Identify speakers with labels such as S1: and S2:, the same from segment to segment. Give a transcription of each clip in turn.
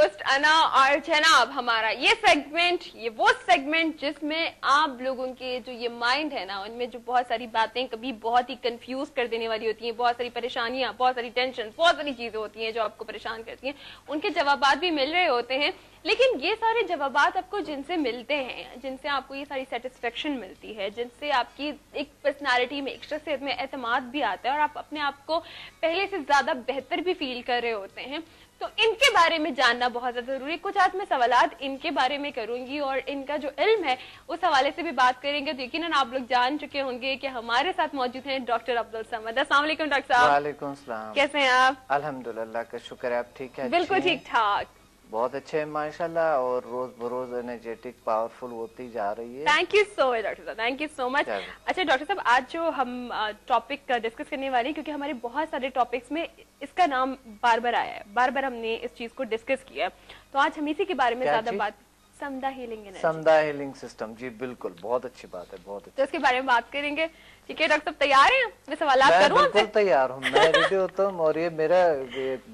S1: Host अना और जनाब हमारा ये सेगमेंट, ये वो सेगमेंट जिसमें आप लोगों के जो ये माइंड है ना, उनमें जो बहुत सारी बातें कभी बहुत ही कंफ्यूज कर देने वाली होती हैं, बहुत सारी परेशानियां, बहुत सारी टेंशन, बहुत सारी चीजें होती हैं जो आपको परेशान करती हैं, उनके जवाबात भी मिल रहे होते हैं। लेकिन ये सारे जवाबात आपको जिनसे मिलते हैं, जिनसे आपको ये सारी सेटिस्फेक्शन मिलती है, जिनसे आपकी एक पर्सनालिटी में, एक शख्सियत में एतमाद भी आता है और आप अपने आप को पहले से ज्यादा बेहतर भी फील कर रहे होते हैं, तो इनके बारे में जानना बहुत ज्यादा जरूरी है। कुछ आज मैं सवालात इनके बारे में करूंगी और इनका जो इल्म है उस हवाले से भी बात करेंगे। तो यकीनन आप लोग जान चुके होंगे कि हमारे साथ मौजूद हैं डॉक्टर अब्दुल समद। अस्सलाम वालेकुम डॉक्टर साहब।
S2: वालेकुम सलाम।
S1: कैसे हैं आप?
S2: अल्हम्दुलिल्लाह का शुक्र है, आप ठीक है?
S1: बिल्कुल ठीक ठाक,
S2: बहुत अच्छे हैं माशाल्लाह, और रोज बरोज एनर्जेटिक पावरफुल होती जा रही है।
S1: Thank you so much doctor साहब, थैंक यू सो मच। अच्छा डॉक्टर साहब, आज जो हम टॉपिक डिस्कस करने वाले हैं, क्योंकि हमारे बहुत सारे टॉपिक्स में इसका नाम बार बार आया है, बार बार हमने इस चीज को डिस्कस किया, तो आज हम इसी के बारे में ज्यादा बात, समदा हीलिंग एनर्जी,
S2: समदा हीलिंग सिस्टम। जी बिल्कुल, बहुत अच्छी बात है, बहुत अच्छी।
S1: तो इसके बारे में बात करेंगे। ठीक है डॉक्टर साहब, तैयार हैं? मैं सवाल करूं?
S2: बिल्कुल तैयार हूँ, मैं रेडी होता हूँ। और ये मेरा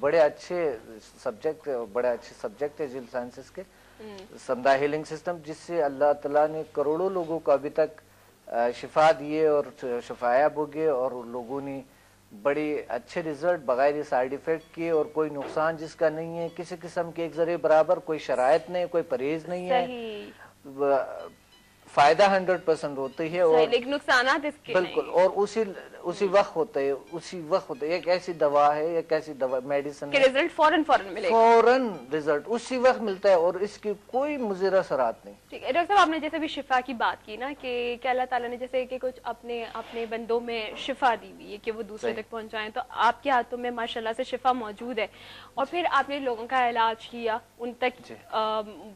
S2: बड़े अच्छे सब्जेक्ट है जिल साइंसेस के, समदा हीलिंग सिस्टम, जिससे अल्लाह ताला ने करोड़ों लोगों को अभी तक शिफा दिए और शफायाब हो गए, और लोगों ने बड़ी अच्छे रिजल्ट बगैर साइड इफेक्ट किए, और कोई नुकसान जिसका नहीं है, किसी किस्म के एक जरिए बराबर, कोई शरायत नहीं, कोई परहेज नहीं है, फायदा 100% होती है और
S1: लेकिन नुकसान इसके
S2: बिल्कुल, और उसी वक्त होता है, उसी वक्त होता है। एक ऐसी दवा है, एक ऐसी दवा मेडिसिन
S1: के रिजल्ट फौरन मिलेगा,
S2: फौरन रिजल्ट उसी वक्त मिलता है, और इसकी कोई मुज़र असरात नहीं।
S1: ठीक है डॉक्टर साहब, आपने जैसे भी शिफा की बात की ना, कि अल्लाह ताला ने जैसे कि कुछ अपने बंदों में शिफा दी हुई है कि वो दूसरे तक पहुंचाएं, तो आपके हाथों में माशाल्लाह से शिफा मौजूद है, और फिर आपने लोगों का इलाज किया, उन तक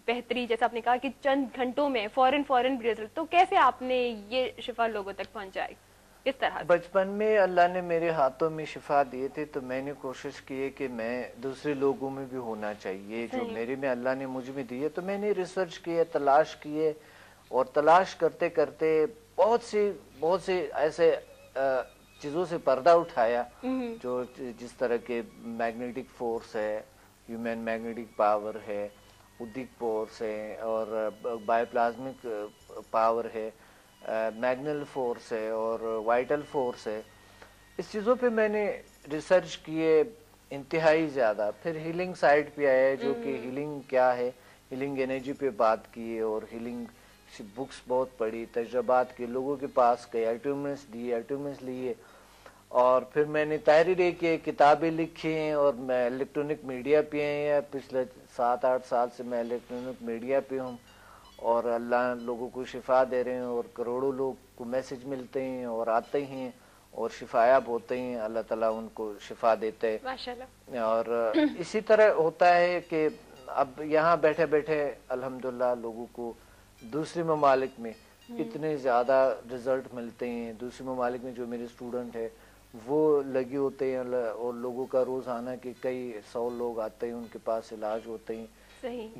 S1: बेहतरी, जैसे आपने कहा कि चंद घंटों में फौरन रिजल्ट, तो कैसे आपने ये शिफा लोगों तक पहुंचाई, किस तरह?
S2: बचपन में अल्लाह ने मेरे हाथों में शिफा दिए थे, तो मैंने कोशिश की है कि मैं दूसरे लोगों में भी होना चाहिए, जो मेरे में अल्लाह ने मुझ में दी है। तो मैंने रिसर्च किए, तलाश किए, और तलाश करते करते बहुत सी ऐसे चीज़ों से पर्दा उठाया, जो जिस तरह के मैग्नेटिक फोर्स है, ह्यूमन मैग्नेटिक पावर है, उदिक फोर्स है, और बायोप्लाज्मिक पावर है, मैग्नल फोर्स है, और वाइटल फोर्स है। इस चीज़ों पे मैंने रिसर्च किए इंतहाई ज़्यादा। फिर हीलिंग साइड पे आया, जो कि हीलिंग क्या है, हीलिंग एनर्जी पे बात की, और हीलिंग बुक्स बहुत पढ़ी, तजुर्बात के लोगों के पास गए, अल्टूमेंट्स लिए, और फिर मैंने तहरीरें की, किताबें लिखी हैं, और मैं इलेक्ट्रॉनिक मीडिया पे हैं, पिछले 7-8 साल से मैं इलेक्ट्रॉनिक मीडिया पे हूँ, और अल्लाह लोगों को शिफा दे रहे हैं, और करोड़ों लोग को मैसेज मिलते हैं और आते हैं और शिफायाब होते हैं, अल्लाह ताला उनको शिफा देते हैं माशाल्लाह। और इसी तरह होता है कि अब यहाँ बैठे बैठे अल्हम्दुलिल्लाह लोगों को दूसरे ममालिक में इतने ज़्यादा रिजल्ट मिलते हैं। दूसरे ममालिक में जो मेरे स्टूडेंट है वो लगे होते हैं, और लोगों का रोज़ाना के कई 100 लोग आते हैं, उनके पास इलाज होते हैं।
S1: सही,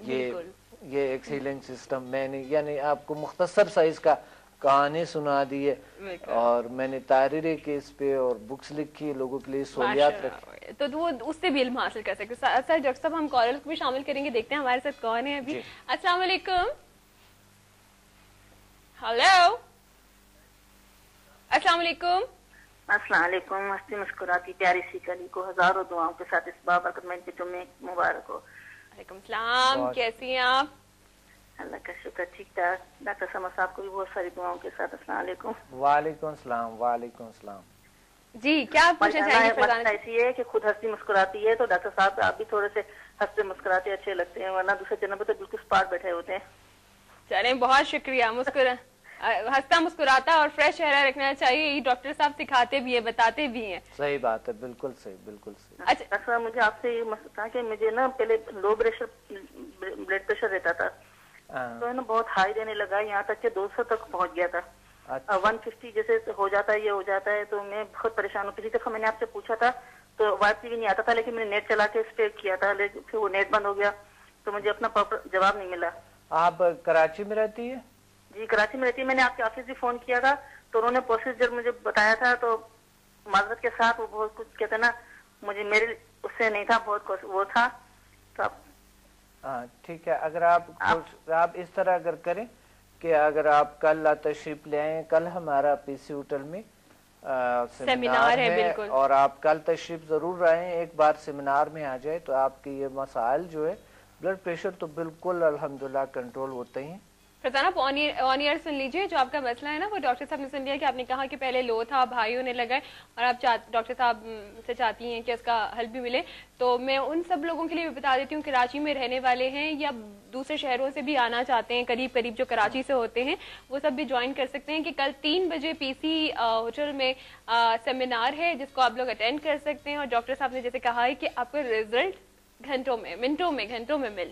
S2: ये एक हीलिंग सिस्टम मैंने यानी आपको मुख्तसर साइज का कहानी सुना दी है, और मैंने तारीरें की इस पे और बुक्स लिखी, लोगों के लिए सहूलियात रखी,
S1: तो वो उससे भी इल्म हासिल कर सकते। सर डॉक्टर साहब, हम कॉलर्स को भी शामिल करेंगे, देखते हैं हमारे साथ कौन है अभी। अस्सलाम वालेकुम। हेलो, अस्सलाम वालेकुम।
S3: अस्सलाम वालेकुम। हंसती मुस्कुराती प्यारी सी कली को हजारों दुआओं के साथ इस बाबरकत महीने के जुम्मे मुबारक हो।
S1: वालेकुम सलाम, कैसी हैं आप?
S3: अल्लाह का शुक्र, ठीक ठाक। डॉक्टर समद साहब को भी बहुत सारी दुआओं के साथ अस्सलाम वालेकुम।
S2: वालेकुम सलाम। वालेकुम सलाम
S1: जी, क्या पूछना चाहिए?
S3: मसला ऐसी है कि खुद हंसती मुस्कुराती है, तो डॉक्टर साहब आप भी थोड़े से हंसते मुस्कुराते अच्छे लगते हैं, वरना दूसरे जन्म पे तो बिल्कुल स्पाट बैठे होते हैं।
S1: चलें, बहुत शुक्रिया। हंसता मुस्कुराता और फ्रेश चेहरा रखना चाहिए, ये डॉक्टर साहब सिखाते भी है, बताते भी हैं।
S2: सही बात है, बिल्कुल सही, बिल्कुल सही।
S1: अच्छा
S3: डॉक्टर साहब, मुझे आपसे ये मसला था कि मुझे ना पहले लो ब्लड प्रेशर रहता था, तो है ना बहुत हाई देने लगा, यहाँ तक कि 200 तक पहुँच गया था। 150 जैसे हो जाता है, ये हो जाता है, तो मैं बहुत परेशान हूँ। किसी दफा मैंने आपसे पूछा था तो वापसी भी नहीं आता था, लेकिन मैंने नेट चला के इस पे किया था, लेकिन फिर वो नेट बंद हो गया, तो मुझे अपना प्रॉपर जवाब नहीं मिला।
S2: आप कराची में रहती है?
S3: जी कराची में रहती है। मैंने आपके ऑफिस भी फोन किया था, तो उन्होंने प्रोसीजर मुझे बताया था, तो माजरत के साथ वो बहुत कुछ कहते ना, मुझे मेरे उससे नहीं था, बहुत वो था। तो
S2: ہاں ٹھیک ہے، اگر آپ اس طرح اگر کریں کہ اگر آپ کل تشریف لے آئیں، کل ہمارا پی سی ہوٹل میں سیمینار ہے
S1: بالکل،
S2: اور آپ کل تشریف ضرور آئیں، ایک بار سیمینار میں آ جائے تو آپ کی یہ مسائل جو ہے بلڈ پریشر تو بالکل الحمدللہ کنٹرول ہوتے ہیں.
S1: فرزانہ آپ آن ایئر سن لیجیے جو آپ کا مسئلہ ہے نا، وہ ڈاکٹر صاحب نے سن لیا کہ آپ نے کہا کہ پہلے لو تھا، بھائیوں نے لگائے اور آپ ڈاکٹر صاحب سے چاہتی ہیں کہ اس کا حل بھی ملے. تو میں ان سب لوگوں کے لیے بھی بتا دیتی ہوں کہ کراچی میں رہنے والے ہیں یا دوسرے شہروں سے بھی آنا چاہتے ہیں، قریب جو کراچی سے ہوتے ہیں وہ سب بھی جوائن کر سکتے ہیں کہ کل 3 بجے پی سی ہوٹل میں سیمینار ہے جس کو آپ لوگ اٹینڈ کر سکتے ہیں. اور ڈاکٹر صاحب نے جیسے کہا ہے کہ آپ کو رزلٹ گھنٹوں میں مل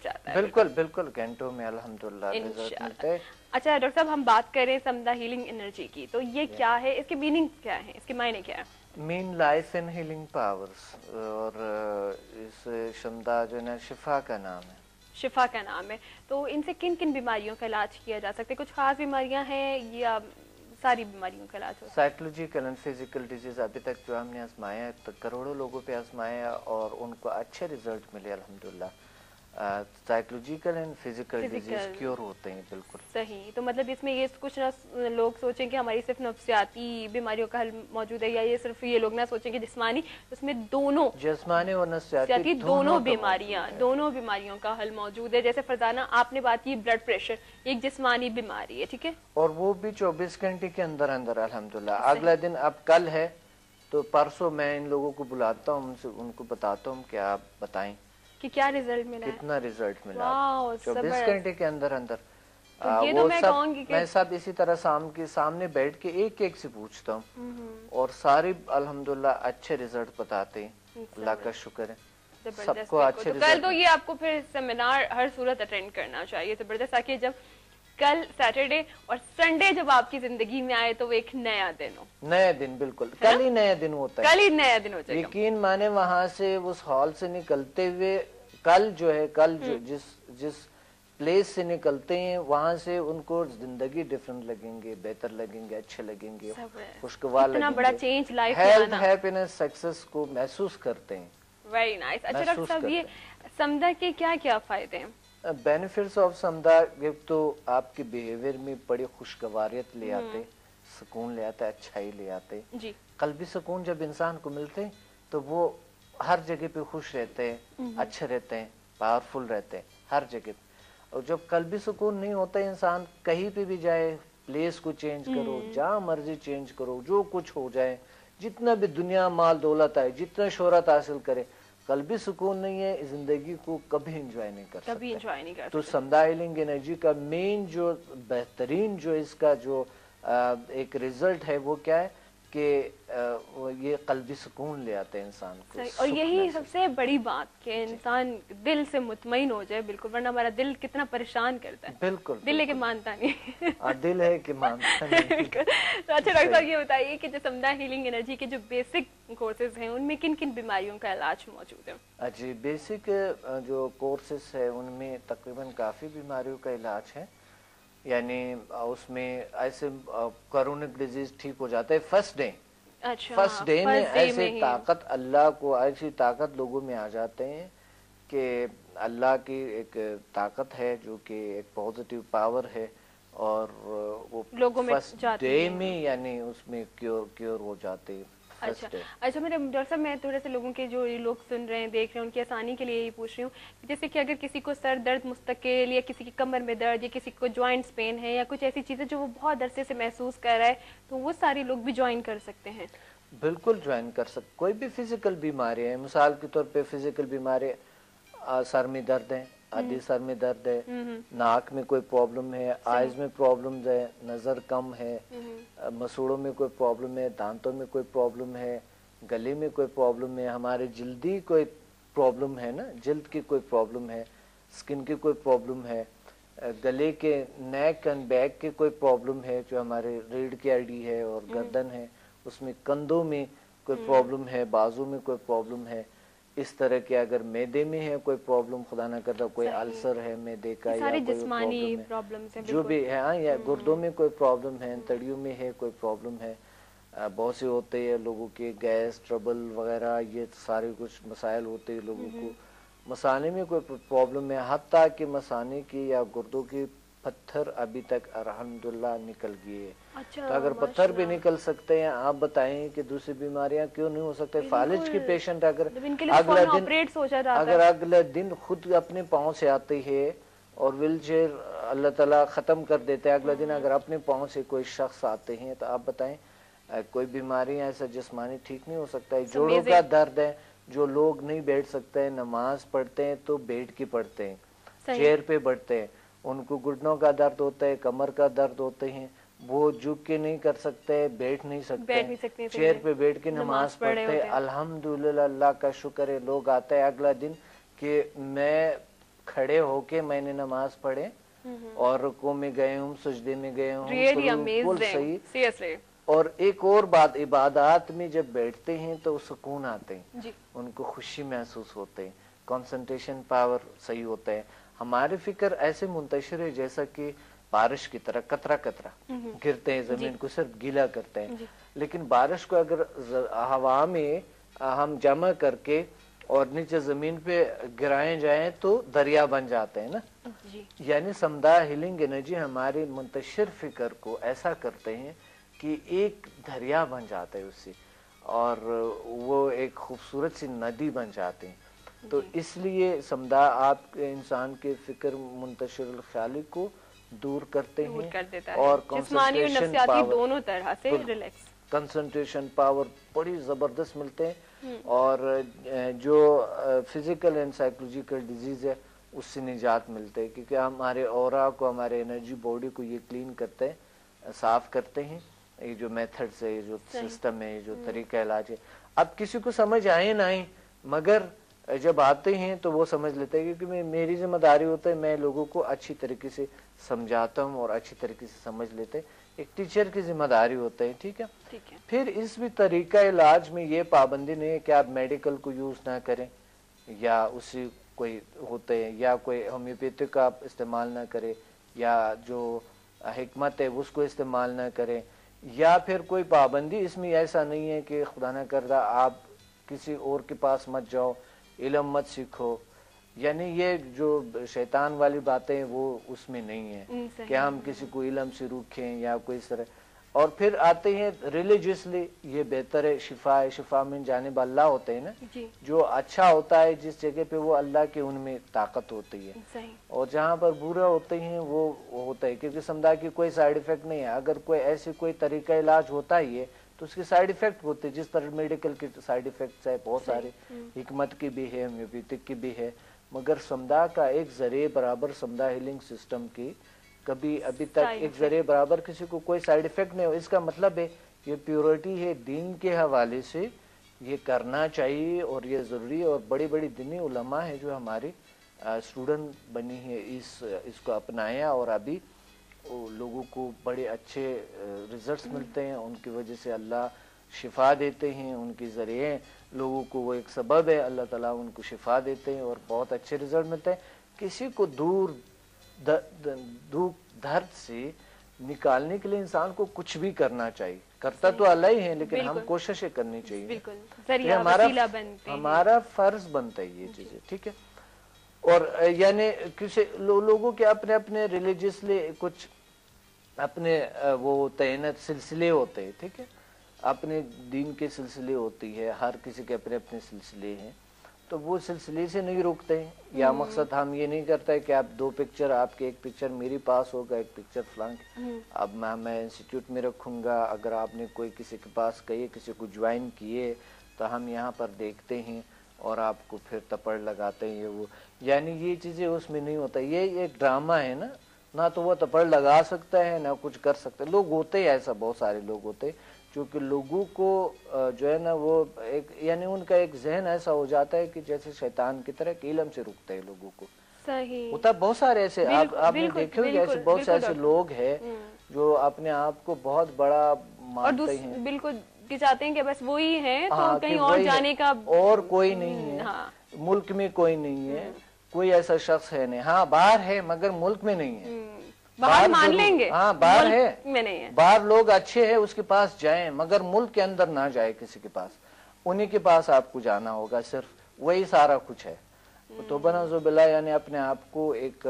S1: جاتا ہے.
S2: بالکل گھنٹوں میں الحمدللہ رزلٹ ملتے ہیں.
S1: اچھا ڈاکٹر صاحب ہم بات کریں سمدھا ہیلنگ انرجی کی، تو یہ کیا ہے، اس کے میننگ کیا ہے، اس کے معنی کیا ہے؟
S2: مین لائف ان ہیلنگ پاورز، اور اس شمدھا جو ہے نا شفا کا نام ہے.
S1: شفا کا نام ہے. تو ان سے کن کن بیماریوں کا علاج کیا جا سکتا ہے؟ کچھ خاص بیماریاں ہیں یا ساری بیماریوں کا علاج ہوتا ہے؟
S2: سائیکولوجیکل اینڈ فزیکل ڈیزیز ابھی تک جو ہم نے آزمایا ہے کروڑوں لوگوں پہ آزمایا اور ان کو اچھے ریزلٹ ملے الحمدللہ. Psychological and physical disease cure ہوتے ہیں. بالکل
S1: صحیح. تو مطلب اس میں یہ کچھ نہ لوگ سوچیں کہ ہماری صرف نفسیاتی بیماریوں کا حل موجود ہے، یا یہ صرف یہ لوگ نہ سوچیں کہ جسمانی، اس میں دونوں
S2: جسمانی اور نفسیاتی
S1: دونوں بیماریوں کا حل موجود ہے. جیسے فرزانہ آپ نے بات کی بلڈ پریشر ایک جسمانی بیماری ہے، ٹھیک ہے، اور
S2: وہ بھی 24 گھنٹے کے اندر الحمدللہ. اگلا دن اب کل ہے تو پرسوں میں ان لوگوں کو بلاتا ہوں، ان کو بتاتا ہوں کہ آپ بتائیں
S1: کہ کیا ریزلٹ ملا،
S2: کتنا ریزلٹ ملا.
S1: 24
S2: گھنٹے کے اندر
S1: میں
S2: سب اسی طرح سامنے بیٹھ کے ایک ایک سے پوچھتا ہوں اور سارے الحمدللہ اچھے ریزلٹ بتاتے ہیں. اللہ کا شکر ہے سب کو اچھے ریزلٹ.
S1: کل تو یہ آپ کو پھر سیمینار ہر صورت اٹینڈ کرنا چاہیے زبردست، تاکہ جب کل سیٹرڈے اور سنڈے جب آپ کی زندگی میں آئے تو وہ ایک نیا دن ہو.
S2: نیا دن بالکل کل ہی نیا دن ہوتا ہے،
S1: کل ہی نیا دن ہو جائے گا.
S2: یقین مانے وہاں سے اس ہال سے نکلتے ہوئے کل جو جس پلیس سے نکلتے ہیں وہاں سے ان کو زندگی ڈیفرنٹ لگیں گے، بہتر لگیں گے، اچھے لگیں گے، خوشگوار لگیں گے،
S1: بڑا change life
S2: health happiness success کو محسوس کرتے ہیں.
S1: Very nice. اچھا ڈاکٹر صاحب یہ سمدھا کے کیا کیا فائدے ہیں؟
S2: بینیفٹس آف سمدھا تو آپ کے بیہیویئر میں بڑی خوشگواریت لے آتے، سکون لے آتا ہے، اچھائی لے آتے.
S1: جی
S2: قلبی سکون جب انسان کو ملتے تو وہ ہر جگہ پہ خوش رہتے ہیں، اچھے رہتے ہیں، پاورفل رہتے ہیں ہر جگہ پہ. اور جب قلبی سکون نہیں ہوتا انسان کہیں پہ بھی جائے، پلیس کو چینج کرو، جہاں مرضی چینج کرو، جو کچھ ہو جائے، جتنا بھی دنیا مال دولت آئے، جتنا شہرت حاصل کرے، قلبی سکون نہیں ہے زندگی کو کبھی انجوائے نہیں کر سکتے. تو سمدھا ہیلنگ انرجی کا مین جو بہترین جو اس کا جو ایک ریزلٹ ہے وہ کیا ہے کہ یہ قلبی سکون لے آتے ہیں انسان کو.
S1: اور یہی سب سے بڑی بات کہ انسان دل سے مطمئن ہو جائے. بالکل، ورنہ ہمارا دل کتنا پریشان کرتا ہے.
S2: بالکل
S1: دل ہے کہ مانتا نہیں.
S2: دل ہے کہ مانتا نہیں.
S1: تو اچھا ڈاکٹر صاحب یہ بتائیے کہ جو سمدھا ہیلنگ انرجی کے جو بیسک کورسز ہیں ان میں کن کن بیماریوں کا علاج موجود ہے؟
S2: جی بیسک جو کورسز ہے ان میں تقریباً کافی بیماریوں کا علاج ہے. یعنی اس میں ایسے کرونک ڈیزیز ٹھیک ہو جاتا ہے فرسٹ ڈے میں. ایسے طاقت اللہ کو ایسی طاقت لوگوں میں آ جاتے ہیں کہ اللہ کی ایک طاقت ہے جو کہ ایک پازیٹیو پاور ہے اور وہ فرسٹ ڈے میں یعنی اس میں کیور ہو جاتے ہیں.
S1: اچھا میرے ڈاکٹر صاحب میں تھوڑے سے لوگوں کے جو لوگ سن رہے ہیں دیکھ رہے ہیں ان کی آسانی کے لیے یہ پوچھ رہی ہوں، جیسے کہ اگر کسی کو سر درد مستقل یا کسی کی کمر میں درد یا کسی کو جوائنٹس پین ہے یا کچھ ایسی چیزیں جو وہ بہت عرصے سے محسوس کر رہا ہے تو وہ سارے لوگ بھی جوائن کر سکتے ہیں؟
S2: بالکل جوائن کر سکتے. کوئی بھی فزیکل بیماری ہے، مثال کے طور پہ فزیکل بیماری سر میں درد ہے، آدھی سر میں درد ہے، ناک میں کوئی پرابلم ہے، آئز میں پرابلمز ہے، نظر کم ہے، مسوڑوں میں کوئی پرابلم ہے، دانتوں میں کوئی پرابلم ہے، گلے میں کوئی پرابلم ہے، ہمارے جلدی کوئی پرابلم ہے نا، جلد کی کوئی پرابلم ہے، سکن کی کوئی پرابلم ہے، گلے کے نیک اینڈ بیک کے کوئی پرابلم ہے جو ہمارے ریڑھ کی ہڈی ہے اور گردن ہے اس میں، کندھوں میں کوئی پرابلم ہے، بازو میں کوئی پرابلم ہے، اس طرح کے اگر میدے میں ہے کوئی پرابلم، خدا نہ کرتا کوئی السر ہے میدے کا یا کوئی پرابلم ہے جو بھی ہے، یا گردوں میں کوئی پرابلم ہے، تڑیوں میں ہے کوئی پرابلم ہے، بہت سے ہوتے ہیں لوگوں کے گیس ٹربل وغیرہ، یہ سارے کچھ مسائل ہوتے ہیں لوگوں کو. मसाने में कोई प्रॉब्लम है, हत्ता कि मसाने की या गुर्दों की पत्थर अभी तक अल्हम्दुलिल्लाह निकल गए।
S1: अच्छा,
S2: तो अगर पत्थर भी निकल सकते हैं, आप बताएं कि दूसरी बीमारियां क्यों नहीं हो सकते? फालिज की पेशेंट अगर अगला दिन खुद अपने पाँव से आती है और व्हील चेयर अल्लाह ताला खत्म कर देते हैं, अगला दिन अगर अपने पाँव से कोई शख्स आते हैं, तो आप बताएं कोई बीमारी ऐसा जिस्मानी ठीक नहीं हो सकता है। जोड़ों का दर्द है, जो लोग नहीं बैठ सकते हैं, नमाज पढ़ते हैं तो बैठ के पढ़ते हैं, चेयर पे बैठते हैं, उनको घुटनों का दर्द होता है, कमर का दर्द होते हैं, वो झुक के नहीं कर सकते, बैठ नहीं सकते, चेयर पे बैठ के नमाज पढ़ते हैं। अल्हम्दुलिल्लाह, अल्लाह का शुक्र है, लोग आते हैं अगला दिन कि मैं खड़े होके मैंने नमाज पढ़े और रुकू में गए हूँ, सजदे में गए हूँ, बिल्कुल सही। और एक और बात, इबादत में जब बैठते हैं तो सुकून आते हैं, उनको खुशी महसूस होते हैं, कंसंट्रेशन पावर सही होता है। हमारे फिक्र ऐसे मुंतशिर है जैसा कि बारिश की तरह कतरा कतरा गिरते हैं, जमीन को सिर्फ गीला करते हैं, लेकिन बारिश को अगर हवा में हम जमा करके और नीचे जमीन पे गिराए जाएं तो दरिया बन जाते हैं ना। यानी समदा हीलिंग एनर्जी हमारी मुंतशिर फिक्र को ऐसा करते हैं कि एक दरिया बन जाता है उससे, और वो एक खूबसूरत सी नदी बन जाती है। तो इसलिए समदा आप इंसान के फिक्र मुंतशिर ख्याली को दूर करते हैं और कंसंट्रेशन पावर
S1: दोनों तरह से रिलैक्स,
S2: कंसंट्रेशन पावर बड़ी जबरदस्त मिलते हैं, और जो फिजिकल एंड साइकोलॉजिकल डिजीज है उससे निजात मिलते हैं, क्योंकि हमारे ऑरा को, हमारे एनर्जी बॉडी को ये क्लीन करते हैं, साफ करते हैं। ये जो मेथड्स है, ये जो सिस्टम है, ये जो तरीका इलाज है, अब किसी को समझ आए ना आए, मगर जब आते हैं तो वो समझ लेते हैं, क्योंकि मेरी जिम्मेदारी होता है मैं लोगों को अच्छी तरीके से समझाता हूँ और अच्छी तरीके से समझ लेते हैं, एक टीचर की जिम्मेदारी होता है। ठीक है। फिर इस भी तरीका इलाज में ये पाबंदी नहीं है कि आप मेडिकल को यूज ना करें, या उसी कोई होते हैं, या कोई होम्योपैथिक का आप इस्तेमाल ना करें, या जो हिकमत है उसको इस्तेमाल ना करें, या फिर कोई पाबंदी इसमें ऐसा नहीं है कि खुदा न करदा आप किसी और के पास मत जाओ, इल्म मत सीखो, यानी ये जो शैतान वाली बातें वो उसमें नहीं है कि हम किसी को इल्म से रोकें या कोई इस तरह। और फिर आते हैं रिलीजियसली, ये बेहतर है, शिफा है, शिफा में जानिब अल्लाह होते हैं ना, जो अच्छा होता है जिस जगह पे वो अल्लाह के उनमें ताकत होती है, और जहाँ पर बुरा होते हैं वो होता है, क्योंकि समझा कि कोई साइड इफेक्ट नहीं है। अगर कोई ऐसी कोई तरीका इलाज होता ही है तो उसके साइड इफेक्ट होते हैं, जिस तरह मेडिकल के साइड इफेक्ट्स है बहुत सारे, हिकमत की भी है, होम्योपैथिक की भी है, मगर समदा का एक जरिए बराबर समदा हीलिंग सिस्टम की कभी अभी तक एक जरिए बराबर किसी को कोई साइड इफेक्ट नहीं हो। इसका मतलब है ये प्योरिटी है, दीन के हवाले से ये करना चाहिए और ये जरूरी है। और बड़ी बड़ी दीनी उलमा है जो हमारी स्टूडेंट बनी है, इसको अपनाया और अभी लोगों को बड़े अच्छे रिजल्ट्स मिलते हैं, उनकी वजह से अल्लाह शिफा देते हैं, उनके जरिए लोगों को वो एक सबब है, अल्लाह ताला उनको शिफा देते हैं और बहुत अच्छे रिजल्ट मिलते हैं। किसी को दूर दर्द से निकालने के लिए इंसान को कुछ भी करना चाहिए, करता तो अल्लाह ही है, लेकिन हम कोशिशें करनी चाहिए, हमारा फर्ज बनता है ये चीजें। ठीक है। और यानी किसी लोगों के अपने अपने रिलीजियसली कुछ अपने वो तैनात सिलसिले होते हैं। ठीक है। अपने दीन के सिलसिले होती है, हर किसी के अपने अपने सिलसिले हैं, तो वो सिलसिले से नहीं रुकते हैं। या मकसद हम ये नहीं करता है कि आप दो पिक्चर, आपके एक पिक्चर मेरे पास होगा, एक पिक्चर फलां, अब मैं इंस्टीट्यूट में रखूंगा, अगर आपने कोई किसी के पास कहिए, किसी को ज्वाइन किए तो हम यहाँ पर देखते हैं और आपको फिर तपड़ लगाते हैं, ये वो, यानी ये चीजें उसमें नहीं होता। ये एक ड्रामा है ना तो वो तपड़ लगा सकता है ना कुछ कर सकते। लोग होते हैं ऐसा, बहुत सारे लोग होते हैं क्योंकि लोगों को जो है ना वो एक यानी उनका एक जहन ऐसा हो जाता है कि जैसे शैतान की तरह इल्म से रुकते हैं लोगों को।
S1: सही
S2: होता बहुत सारे ऐसे, आपने देखे होंगे ऐसे बहुत से ऐसे लोग हैं जो अपने आप को बहुत बड़ा मानते हैं,
S1: बिल्कुल चाहते हैं कि बस वो ही है, तो कहीं और जाने का
S2: और कोई नहीं है। मुल्क में कोई नहीं है, कोई ऐसा शख्स है नहीं, हाँ बाहर है मगर मुल्क में नहीं है।
S1: बाहर मान लेंगे,
S2: हाँ बाहर है,
S1: में नहीं है।
S2: बाहर लोग अच्छे हैं, उसके पास जाएं, मगर मुल्क के अंदर ना जाए किसी के पास, उन्हीं के पास आपको जाना होगा, सिर्फ वही सारा कुछ है। तौबा नौजुबिल्ला यानी अपने आप को एक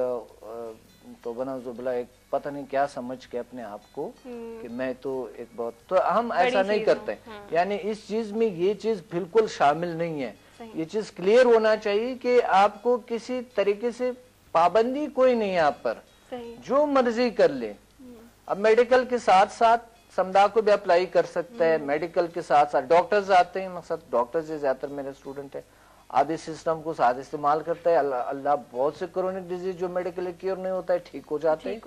S2: तौबा नौजुबिल्ला एक पता नहीं क्या समझ के अपने आप को कि मैं तो एक बहुत, तो हम ऐसा नहीं करते। यानी इस चीज में ये चीज बिल्कुल शामिल नहीं है। ये चीज क्लियर होना चाहिए कि आपको किसी तरीके से पाबंदी कोई नहीं है आप पर, जो मर्जी कर ले। अब मेडिकल के साथ साथ समदा को भी अप्लाई कर सकता है, मेडिकल के साथ साथ डॉक्टर्स आते हैं, मकसद डॉक्टर्स ज्यादातर मेरे स्टूडेंट है, आप इस सिस्टम को साथ इस्तेमाल करते हैं। अल्लाह बहुत से क्रोनिक डिजीज जो मेडिकल क्योर नहीं होता है ठीक हो जाते हैं।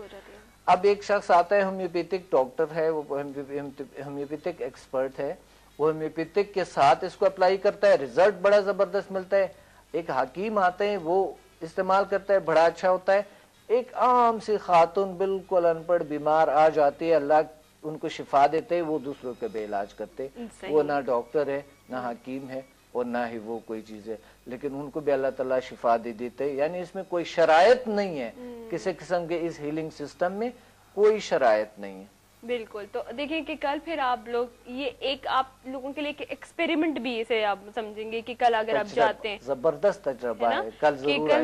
S2: अब एक शख्स आता है, होम्योपैथिक डॉक्टर है, वो होम्योपैथिक एक्सपर्ट है, वो होम्योपैथिक के साथ इसको अप्लाई करता है, रिजल्ट बड़ा जबरदस्त मिलता है। एक हकीम आते हैं, वो इस्तेमाल करता है, बड़ा अच्छा होता है। एक आम सी खातून बिल्कुल अनपढ़ बीमार आ जाती है, अल्लाह उनको शिफा देते हैं, वो दूसरों के बेइलाज करते, वो ना डॉक्टर है ना हकीम है और ना ही वो कोई चीज है, लेकिन उनको भी अल्लाह ताला शिफा दे देते हैं। यानी इसमें कोई शरायत नहीं है, किसी किस्म के इस हीलिंग सिस्टम में कोई शरायत नहीं है।
S1: बिल्कुल। तो देखिए कि कल फिर आप लोग ये एक आप लोगों के लिए एक्सपेरिमेंट भी इसे आप समझेंगे कि कल अगर आप जाते हैं,
S2: जबरदस्त तजुर्बा है,
S1: कल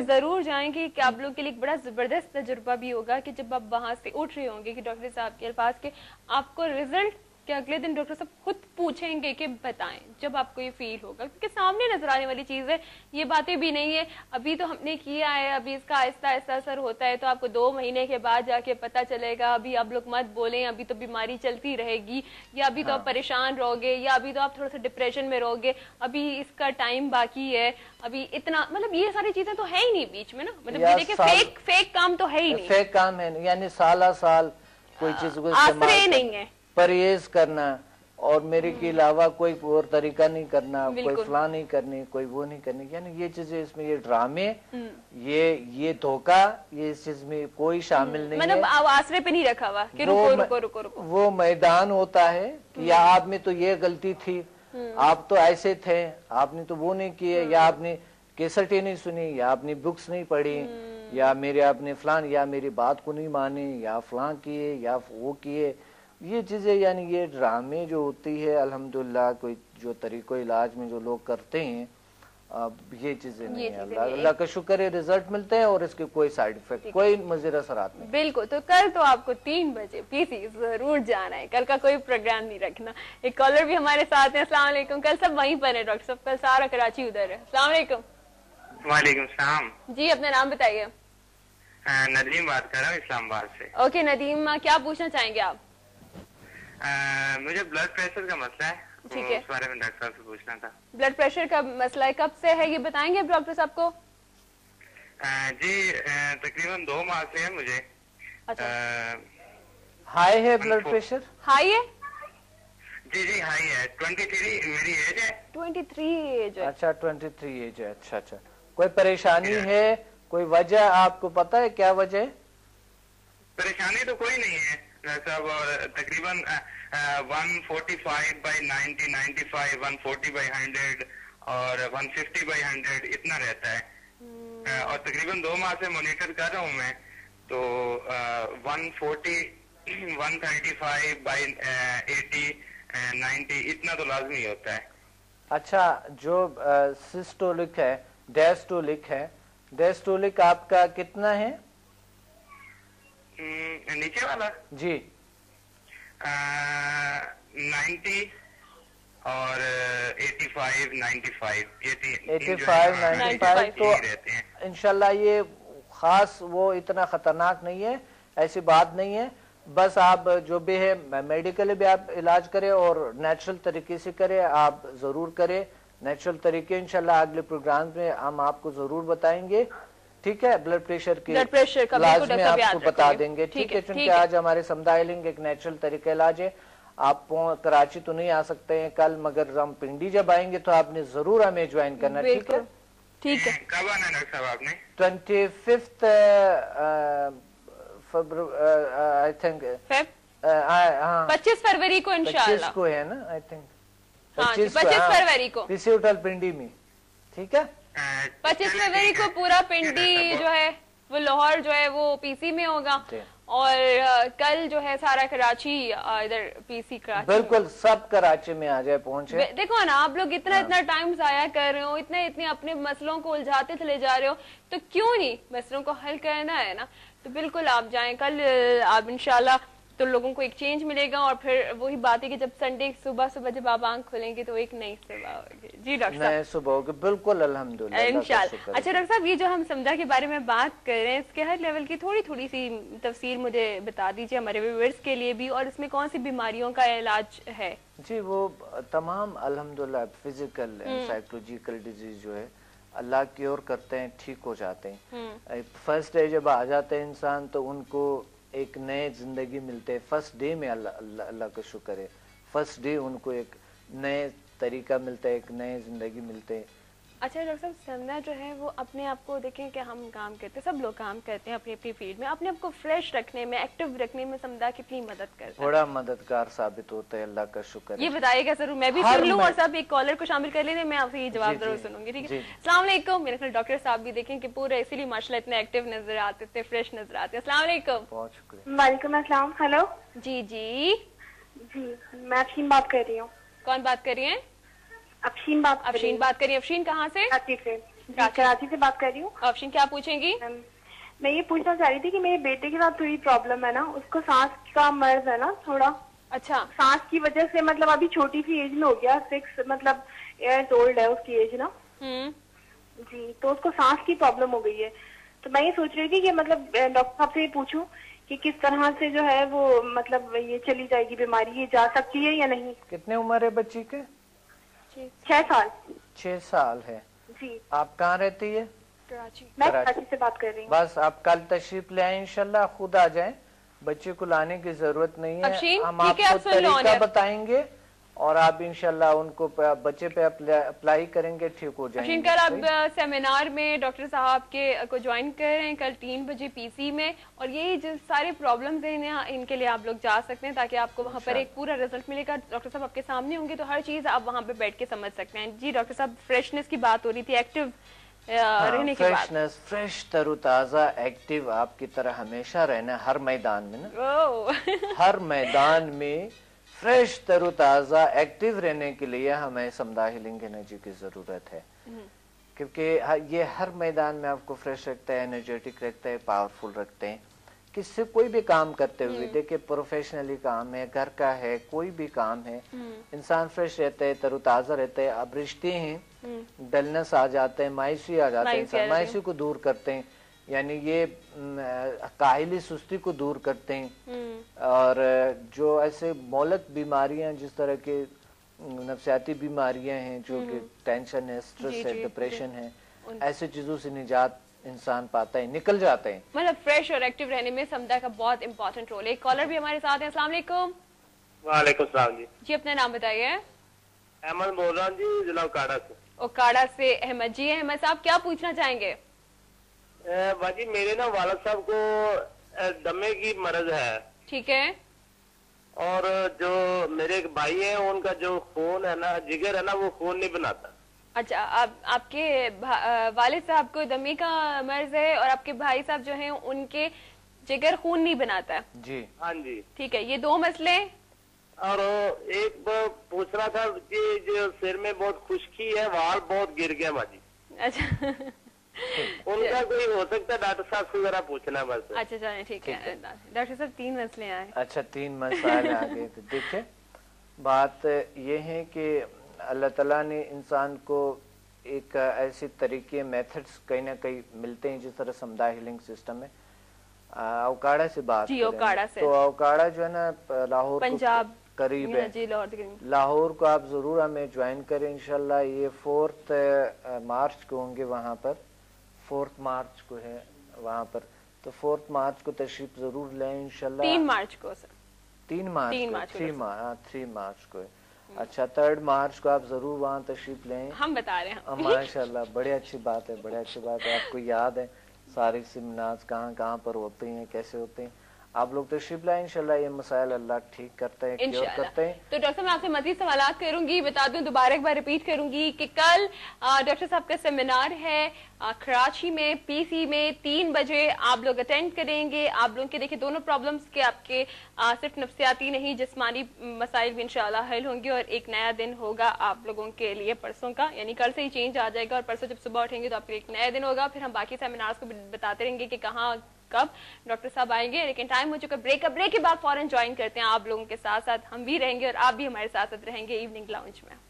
S1: जरूर जाएंगे कि आप लोग के लिए एक बड़ा जबरदस्त तजुर्बा भी होगा कि जब आप वहां से उठ रहे होंगे कि डॉक्टर साहब के अल्फाज के आपको रिजल्ट कि अगले दिन डॉक्टर साहब खुद पूछेंगे कि बताएं, जब आपको ये फील होगा, क्योंकि सामने नजर आने वाली चीज है, ये बातें भी नहीं है अभी तो हमने किया है, अभी इसका आहिस्ता आहिस्ता असर होता है, तो आपको 2 महीने के बाद जाके पता चलेगा। अभी आप लोग मत बोलें अभी तो बीमारी चलती रहेगी, या अभी तो आप परेशान रहोगे, या अभी तो आप थोड़ा सा डिप्रेशन में रहोगे, अभी इसका टाइम बाकी है, अभी इतना, मतलब ये सारी चीजें तो है ही नहीं बीच में ना, मतलब देखिए फेक काम तो है ही नहीं,
S2: फेक काम है, यानी साल कोई चीज को
S1: आश्रय नहीं है,
S2: परहेज करना और मेरे के अलावा कोई और तरीका नहीं करना, कोई फलां नहीं करनी, कोई वो नहीं करनी, यानी ये चीजें इसमें, ये ड्रामे, ये धोखा, ये इस चीज में कोई शामिल नहीं
S1: मतलब
S2: है।
S1: आसरे पे नहीं रखा हुआ कि रुको।
S2: वो मैदान होता है कि या आप में तो ये गलती थी, आप तो ऐसे थे, आपने तो वो नहीं किए, या आपने केसटें नहीं सुनी, या आपने बुक्स नहीं पढ़ी, या मेरे आपने फलान, या मेरी बात को नहीं मानी, या फलां किए, या वो किए, ये चीजें, यानी ये ड्रामे जो होती है, अल्हम्दुलिल्लाह कोई जो तरीको इलाज में जो लोग करते हैं, अब ये चीजें नहीं है। अल्लाह का शुक्र है, रिजल्ट मिलते हैं और इसके कोई साइड इफेक्ट, कोई मुज़र असरात नहीं।
S1: बिल्कुल। तो कल तो आपको 3 बजे पीसी जरूर जाना है, कल का कोई प्रोग्राम नहीं रखना। एक कॉलर भी हमारे साथ है, अस्सलाम वालेकुम। कल सब वहीं पर है डॉक्टर साहब, कल सारा कराची उधर है। अस्सलाम वालेकुम।
S4: वालेकुम सलाम
S1: जी, अपना नाम बताइए।
S4: नदीम बात कर रहा हूँ इस्लामाबाद से।
S1: ओके नदीम, क्या पूछना चाहेंगे आप?
S4: मुझे ब्लड प्रेशर का मसला है,
S1: ठीक है,
S4: उस बारे में डॉक्टर साहब से पूछना था।
S1: ब्लड प्रेशर का मसला है, कब से है ये बताएंगे डॉक्टर साहब को?
S4: जी तकरीबन 2 माह से है मुझे।
S1: अच्छा।
S2: हाई है ब्लड प्रेशर?
S1: हाई है?
S4: जी हाई है, 23 मेरी एज है।
S1: 23 एज है?
S2: अच्छा 23 एज है, अच्छा। कोई परेशानी है, कोई वजह आपको पता है, क्या वजह है?
S4: परेशानी तो कोई नहीं है साहब, और तकरीबन 145/90, 95, 140/100 और 150/100 इतना रहता है। और तकरीबन 2 माह से मॉनिटर कर रहा हूँ मैं, तो 140, 135/80, 90 इतना तो लाजमी होता है।
S2: अच्छा, जो सिस्टोलिक है, डायस्टोलिक है, डायस्टोलिक आपका कितना है?
S4: नीचे वाला
S2: जी
S4: 90 और 85, 95
S2: 85, 95 तो इंशाल्लाह ये खास वो इतना खतरनाक नहीं है, ऐसी बात नहीं है। बस आप जो भी है मेडिकल भी आप इलाज करें और नेचुरल तरीके से करें, आप जरूर करें नेचुरल तरीके। इंशाल्लाह अगले प्रोग्राम में हम आपको जरूर बताएंगे, ठीक है? ब्लड प्रेशर के इलाज में आपको बता देंगे, ठीक है? क्योंकि आज हमारे समुदाय लिंग एक नेचुरल तरीका इलाज है। आप कराची तो नहीं आ सकते हैं कल, मगर हम पिंडी जब आएंगे तो आपने जरूर हमें ज्वाइन करना, ठीक है?
S1: ठीक है।
S4: कब आना है डॉक्टर साहब आपने?
S2: 25 आई थिंक
S1: 25 फरवरी को इंशाल्लाह
S2: 25 को है ना, आई थिंक
S1: 25 फरवरी को
S2: पीसी होटल पिंडी में, ठीक है?
S1: 25 फरवरी को पूरा पिंडी जो है वो लाहौर जो है वो पीसी में होगा, اور کل جو ہے سارا کراچی ادھر PC کراچی
S2: بالکل سب کراچی میں آ جائے پہنچے.
S1: دیکھو نا آپ لوگ اتنا ٹائم ضائع کر رہے ہو, اتنے اپنے مسئلوں کو الجھاتے چلے جا رہے ہو, تو کیوں نہیں مسئلوں کو حل کرنا ہے نا. تو بالکل آپ جائیں کل, آپ انشاءاللہ تو لوگوں کو ایک چینج ملے گا. اور پھر وہی بات ہے کہ جب سنڈے صبح جب آپ آنکھ کھولیں گے تو ایک نئی صبح ہوگی. جی ڈاکٹر صاحب,
S2: نئے صبح ہوگی بالکل الحمدللہ.
S1: انشاءاللہ. اچھا ڈاکٹر صاحب, یہ جو ہم سمجھا کے بارے میں بات کر رہے ہیں, اس کے ہر لیول کی تھوڑی سی تفصیل مجھے بتا دیجیے ہمارے ویورز کے لیے بھی, اور اس میں کون سی بیماریوں کا علاج ہے؟
S2: جی وہ تمام الحمدللہ فزیکل سائیکولوجیکل ڈیزیز جو ہے اللہ کیور کرتے ہیں, ٹھیک ہو جاتے ہیں. فرسٹ ڈے جب آ جاتے ہیں انسان تو ان کو ایک نئے زندگی ملتے ہیں. فرسٹ ڈے میں اللہ کا شکر ہے, فرسٹ ڈے ان کو ایک نئے طریقہ ملتا ہے, ایک نئے زندگی ملتے ہیں.
S1: اچھا ڈاکٹر صاحب, سمجھنا جو ہے وہ اپنے آپ کو دیکھیں کہ ہم کام کرتے ہیں, سب لوگ کام کرتے ہیں اپنی اپنی فیلڈ میں, اپنے آپ کو فریش رکھنے میں, ایکٹیو رکھنے میں سمجھا کتنی مدد کرتا ہے؟
S2: بڑا مددگار ثابت ہوتا ہے, اللہ کا شکر ہے.
S1: یہ بتائیے گا ضرور, میں بھی سن لوں, اور سب ایک کالر کو شامل کر لینے, میں آپ سے یہ جواب ضرور سنوں گی. ٹھیک ہے, السلام علیکم. میرے خیال ڈاکٹر صاحب بھی دیکھیں کہ پورے اسی لیے ماشاءاللہ اتنے ایکٹیو نظر آتے, اتنے فریش نظر آتے. السلام علیکم.
S2: بہت شکریہ.
S5: وعلیکم السلام. ہلو.
S1: جی
S5: میں افشین بات کر رہی ہوں.
S1: کون بات کر رہی ہیں؟
S5: افشین بات کر رہی ہوں.
S1: افشین کہاں سے؟
S5: کراچی سے بات کر رہی ہوں.
S1: افشین کیا پوچھیں گی؟
S5: میں یہ پوچھنا چاہ رہی تھی کہ میرے بیٹے کے ساتھ تھوڑی پرابلم ہے نا, اس کو سانس کا مرض ہے نا تھوڑا.
S1: اچھا.
S5: سانس کی وجہ سے, مطلب ابھی چھوٹی سی ایج میں ہو گیا, 6 مطلب ایئرز اولڈ ہے اس کی ایج نا. جی, تو اس کو سانس کی پرابلم ہو گئی ہے. تو میں یہ سوچ رہی تھی کہ مطلب ڈاکٹر صاحب سے یہ پوچھوں کہ کس طرح سے جو ہے وہ مطلب یہ چلی جائے گی بیماری, یہ جا سکتی ہے یا نہیں.
S2: کتنے عمر ہے بچی کے؟
S5: 6 سال.
S2: 6 سال ہے.
S5: جی.
S2: آپ کہاں رہتی ہے؟
S1: کراچی.
S5: میں کراچی سے بات کر رہی ہوں.
S2: بس آپ کل تشریف لے آئیں, انشاءاللہ خود آ جائیں, بچے کو لانے کی ضرورت نہیں ہے. ہم آپ کو طریقہ بتائیں گے اور آپ انشاءاللہ ان کو بچے پہ اپلائی کریں گے, ٹھیک ہو جائیں گے.
S1: کل آپ سیمینار میں ڈاکٹر صاحب کے کو جوائن کر رہے ہیں کل 3 بجے PC میں, اور یہی جو سارے پرابلمز ہیں ان کے لیے آپ لوگ جا سکتے ہیں تاکہ آپ کو وہاں پر ایک پورا رزلٹ ملے گا. ڈاکٹر صاحب آپ کے سامنے ہوں گے تو ہر چیز آپ وہاں پہ بیٹھ کے سمجھ سکتے ہیں. جی ڈاکٹر صاحب, فریشنس کی بات ہو رہی تھی, ایکٹیو رہنے کی بات.
S2: فریشنس, فریش تر و تازہ, ایکٹیو آپ کی طرح ہمیشہ رہنا ہر میدان میں نا. ہر میدان میں فریش تر و تازہ ایکٹیو رہنے کے لیے ہمیں سمدھا ہیلنگ انرجی کی ضرورت ہے, کیونکہ یہ ہر میدان میں آپ کو فریش رکھتا ہے, انرجیٹک رکھتا ہے, پاورفل رکھتے ہیں. کس سے کوئی بھی کام کرتے ہوئے دیکھیں, پروفیشنلی کام ہے, گھر کا ہے, کوئی بھی کام ہے, انسان فریش رہتا ہے, تر و تازہ رہتا ہے. اب رشتے ہیں, ڈلنس آ جاتے ہیں, مایوسی آ جاتے ہیں, انسان مایوسی کو دور کرتے ہیں, یعنی یہ کاہلی سستی کو دور کرتے ہیں. اور جو ایسے مولک بیماریاں جس طرح کے نفسیاتی بیماریاں ہیں, جو کہ ٹینشن ہے, سٹریس ہے, ڈپریشن ہے, ایسے چیزوں سے نجات انسان پاتا ہے, نکل جاتے ہیں.
S1: مطلب فریش اور ایکٹیو رہنے میں سمدھا کا بہت امپورٹنٹ رول ہے. ایک کالر بھی ہمارے ساتھ ہیں. السلام علیکم.
S6: وعلیکم السلام.
S1: جی اپنا نام بتائیے.
S6: احمد بول رہا ہوں جی, ضلع اوکاڑا سے.
S1: اوکاڑا سے احمد جی. احمد صاحب کیا پوچھنا چاہیں گے؟
S6: باجی میرے نا والد صاحب کو دمے کی مرض ہے.
S1: ٹھیک ہے.
S6: اور جو میرے ایک بھائی ہیں, ان کا جو خون ہے نا, جگر ہے نا, وہ خون نہیں بناتا.
S1: اچھا, آپ کے والد صاحب کو دمے کا مرض ہے اور آپ کے بھائی صاحب جو ہیں ان کے جگر خون نہیں بناتا.
S2: جی
S6: ہاں جی.
S1: ٹھیک ہے, یہ 2 مسئلے.
S6: اور ایک پوچھ رہا تھا کہ جو سر میں بہت خشکی ہے, وال بہت گر گیا باجی.
S1: اچھا,
S6: ان کا کوئی ہو سکتا ہے, ڈاکٹر صاحب سے ذرا پوچھنا بس.
S1: اچھا چلیں ٹھیک ہے. ڈاکٹر صاحب 3 مسئلے آئے.
S2: اچھا 3 مسائل آ گئے. دیکھیں بات یہ ہے کہ اللہ تعالیٰ نے انسان کو ایک ایسی طریقے میتھڈز کہیں نہ کہیں ملتے ہیں, جس طرح سمدھا ہیلنگ سسٹم ہے. اوکاڑا سے بات
S1: اوکاڑا سے.
S2: تو اوکاڑا جو ہے نا لاہور
S1: پنجاب
S2: قریب ہے. لاہور کو آپ ضرور ہمیں جوائن کریں انشاءاللہ. یہ 4 مارچ کو ہوں گے وہاں پر, 4 مارچ کو ہے وہاں پر. تو 4 مارچ کو تشریف ضرور لیں انشاءاللہ.
S1: 3 مارچ کو سر.
S2: 3 مارچ کو ہے. اچھا 3 مارچ کو آپ ضرور وہاں تشریف لیں.
S1: ہم بتا رہے ہیں.
S2: ماشاءاللہ بڑی اچھی بات ہے, بڑی اچھی بات ہے. آپ کو یاد ہے سارے سیمینارز کہاں کہاں پر ہوتے ہیں, کیسے ہوتے ہیں. آپ لوگ تشریف لائیں انشاءاللہ یہ مسائل اللہ ٹھیک کرتے ہیں کیور کرتے ہیں.
S1: تو ڈاکٹر صاحب میں آپ سے مزید سوالات کروں گی, بتا دوں دوبارہ ایک بار ریپیٹ کروں گی کہ کل ڈاکٹر صاحب کا سیمینار ہے کراچی میں پی سی میں 3 بجے آپ لوگ اٹینڈ کریں گے. آپ لوگ کے دیکھیں دونوں پرابلمس کے آپ کے صرف نفسیاتی نہیں جسمانی مسائل بھی انشاءاللہ حل ہوں گے, اور ایک نیا دن ہوگا آپ لوگوں کے لیے پرسوں کا, یعنی کل سے ہی چینج آ جائے گا, اور پرسوں جب صبح اٹھیں گے تو آپ کے ایک نیا دن ہوگا. پھر ہم باقی سیمینارز کو بتاتے رہیں گے کہ کہاں کب ڈاکٹر صاحب آئیں گے, لیکن ٹائم ہو چکا بریک کے بعد فوراً جوائن کرتے ہیں آپ لوگوں کے ساتھ ساتھ ہم بھی رہیں گے اور آپ بھی ہمارے ساتھ ساتھ رہیں گے ایوننگ لاؤنج میں.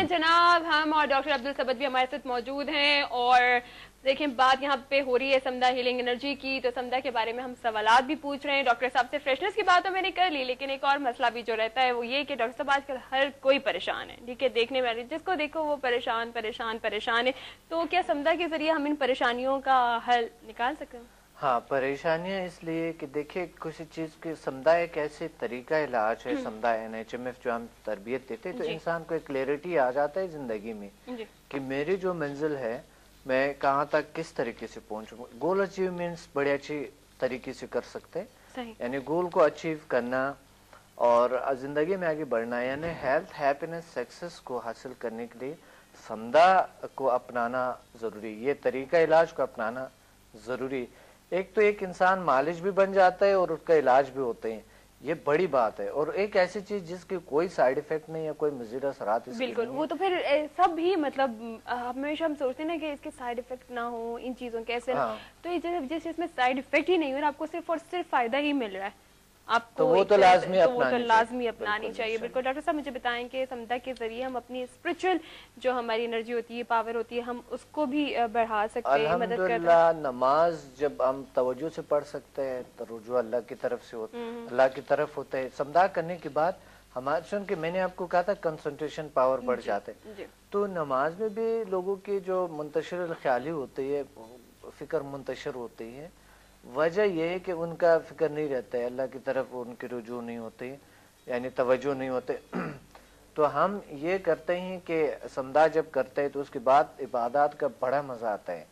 S1: جناب ہم اور ڈاکٹر عبدالصبد بھی ہمارے ساتھ موجود ہیں, اور دیکھیں بات یہاں پہ ہو رہی ہے سمدہ ہیلنگ انرجی کی, تو سمدہ کے بارے میں ہم سوالات بھی پوچھ رہے ہیں. ڈاکٹر صاحب سے فریشنس کی بات تو میں نے کر لی, لیکن ایک اور مسئلہ بھی جو رہتا ہے وہ یہ کہ ڈاکٹر صاحب آج کل ہر کوئی پریشان ہے, ٹھیک ہے, دیکھنے میں جس کو دیکھو وہ پریشان ہے. تو کیا سمدہ کے ذریعے ہم ان پریشانیوں کا حل نکال سکتے ہیں؟
S2: ہاں, پریشانیاں اس لیے کہ دیکھیں کسی چیز کی سمدہ ایک ایسے طریقہ علاج ہے, سمدہ NHMF جو ہم تربیت دیتے تو انسان کو ایک کلیئرٹی آ جاتا ہے زندگی میں کہ میری جو منزل ہے میں کہاں تک کس طریقے سے پہنچوں. گول اچیومنٹس بڑے اچھی طریقے سے کر سکتے ہیں, یعنی گول کو اچیو کرنا اور زندگی میں آگے بڑھنا, یعنی ہیلتھ ہیپینس سکسیس کو حاصل کرنے کے لیے سمدہ کو اپنانا ضروری, یہ طریقہ علاج کو اپنانا ضروری. ایک تو ایک انسان مالج بھی بن جاتا ہے اور اس کا علاج بھی ہوتے ہیں, یہ بڑی بات ہے, اور ایک ایسی چیز جس کی کوئی سائیڈ ایفیکٹ نہیں ہے, کوئی مزید اثرات اس
S1: بالکل, وہ تو پھر سب بھی مطلب ہمیشہ ہم سوچتے ہیں نا کہ اس کے سائیڈ ایفیکٹ نہ ہو ان چیزوں کے, ایسے تو جس چیز میں سائیڈ ایفیکٹ ہی نہیں ہو اور آپ کو صرف اور صرف فائدہ ہی مل رہا ہے, آپ کو
S2: وہ تو
S1: لازمی اپنانی چاہیے. بالکل ڈاکٹر صاحب مجھے بتائیں کہ سمدہ کے ذریعے ہم اپنی اسپرچل جو ہماری انرجی ہوتی ہے, پاور ہوتی ہے, ہم اس کو بھی بڑھا سکتے ہیں, مدد کرتے ہیں.
S2: الحمدللہ نماز جب ہم توجہ سے پڑھ سکتے ہیں تو رجوع اللہ کی طرف سے ہوتا ہے, اللہ کی طرف ہوتا ہے. سمدہ کرنے کے بعد ہمارے سن کے میں نے آپ کو کہا تھا کنسنٹریشن پاور بڑھ جاتے ہیں, تو نماز میں بھی لوگوں کی جو منتشر الخیالی ہوتی ہے, فکر منتشر ہوتی ہے, وجہ یہ ہے کہ ان کا فکر نہیں رہتا ہے, اللہ کی طرف ان کی رجوع نہیں ہوتی, یعنی توجہ نہیں ہوتے. تو ہم یہ کرتے ہیں کہ سمدہ جب کرتے ہیں تو اس کے بعد عبادات کا بڑا مزہ آتا ہے,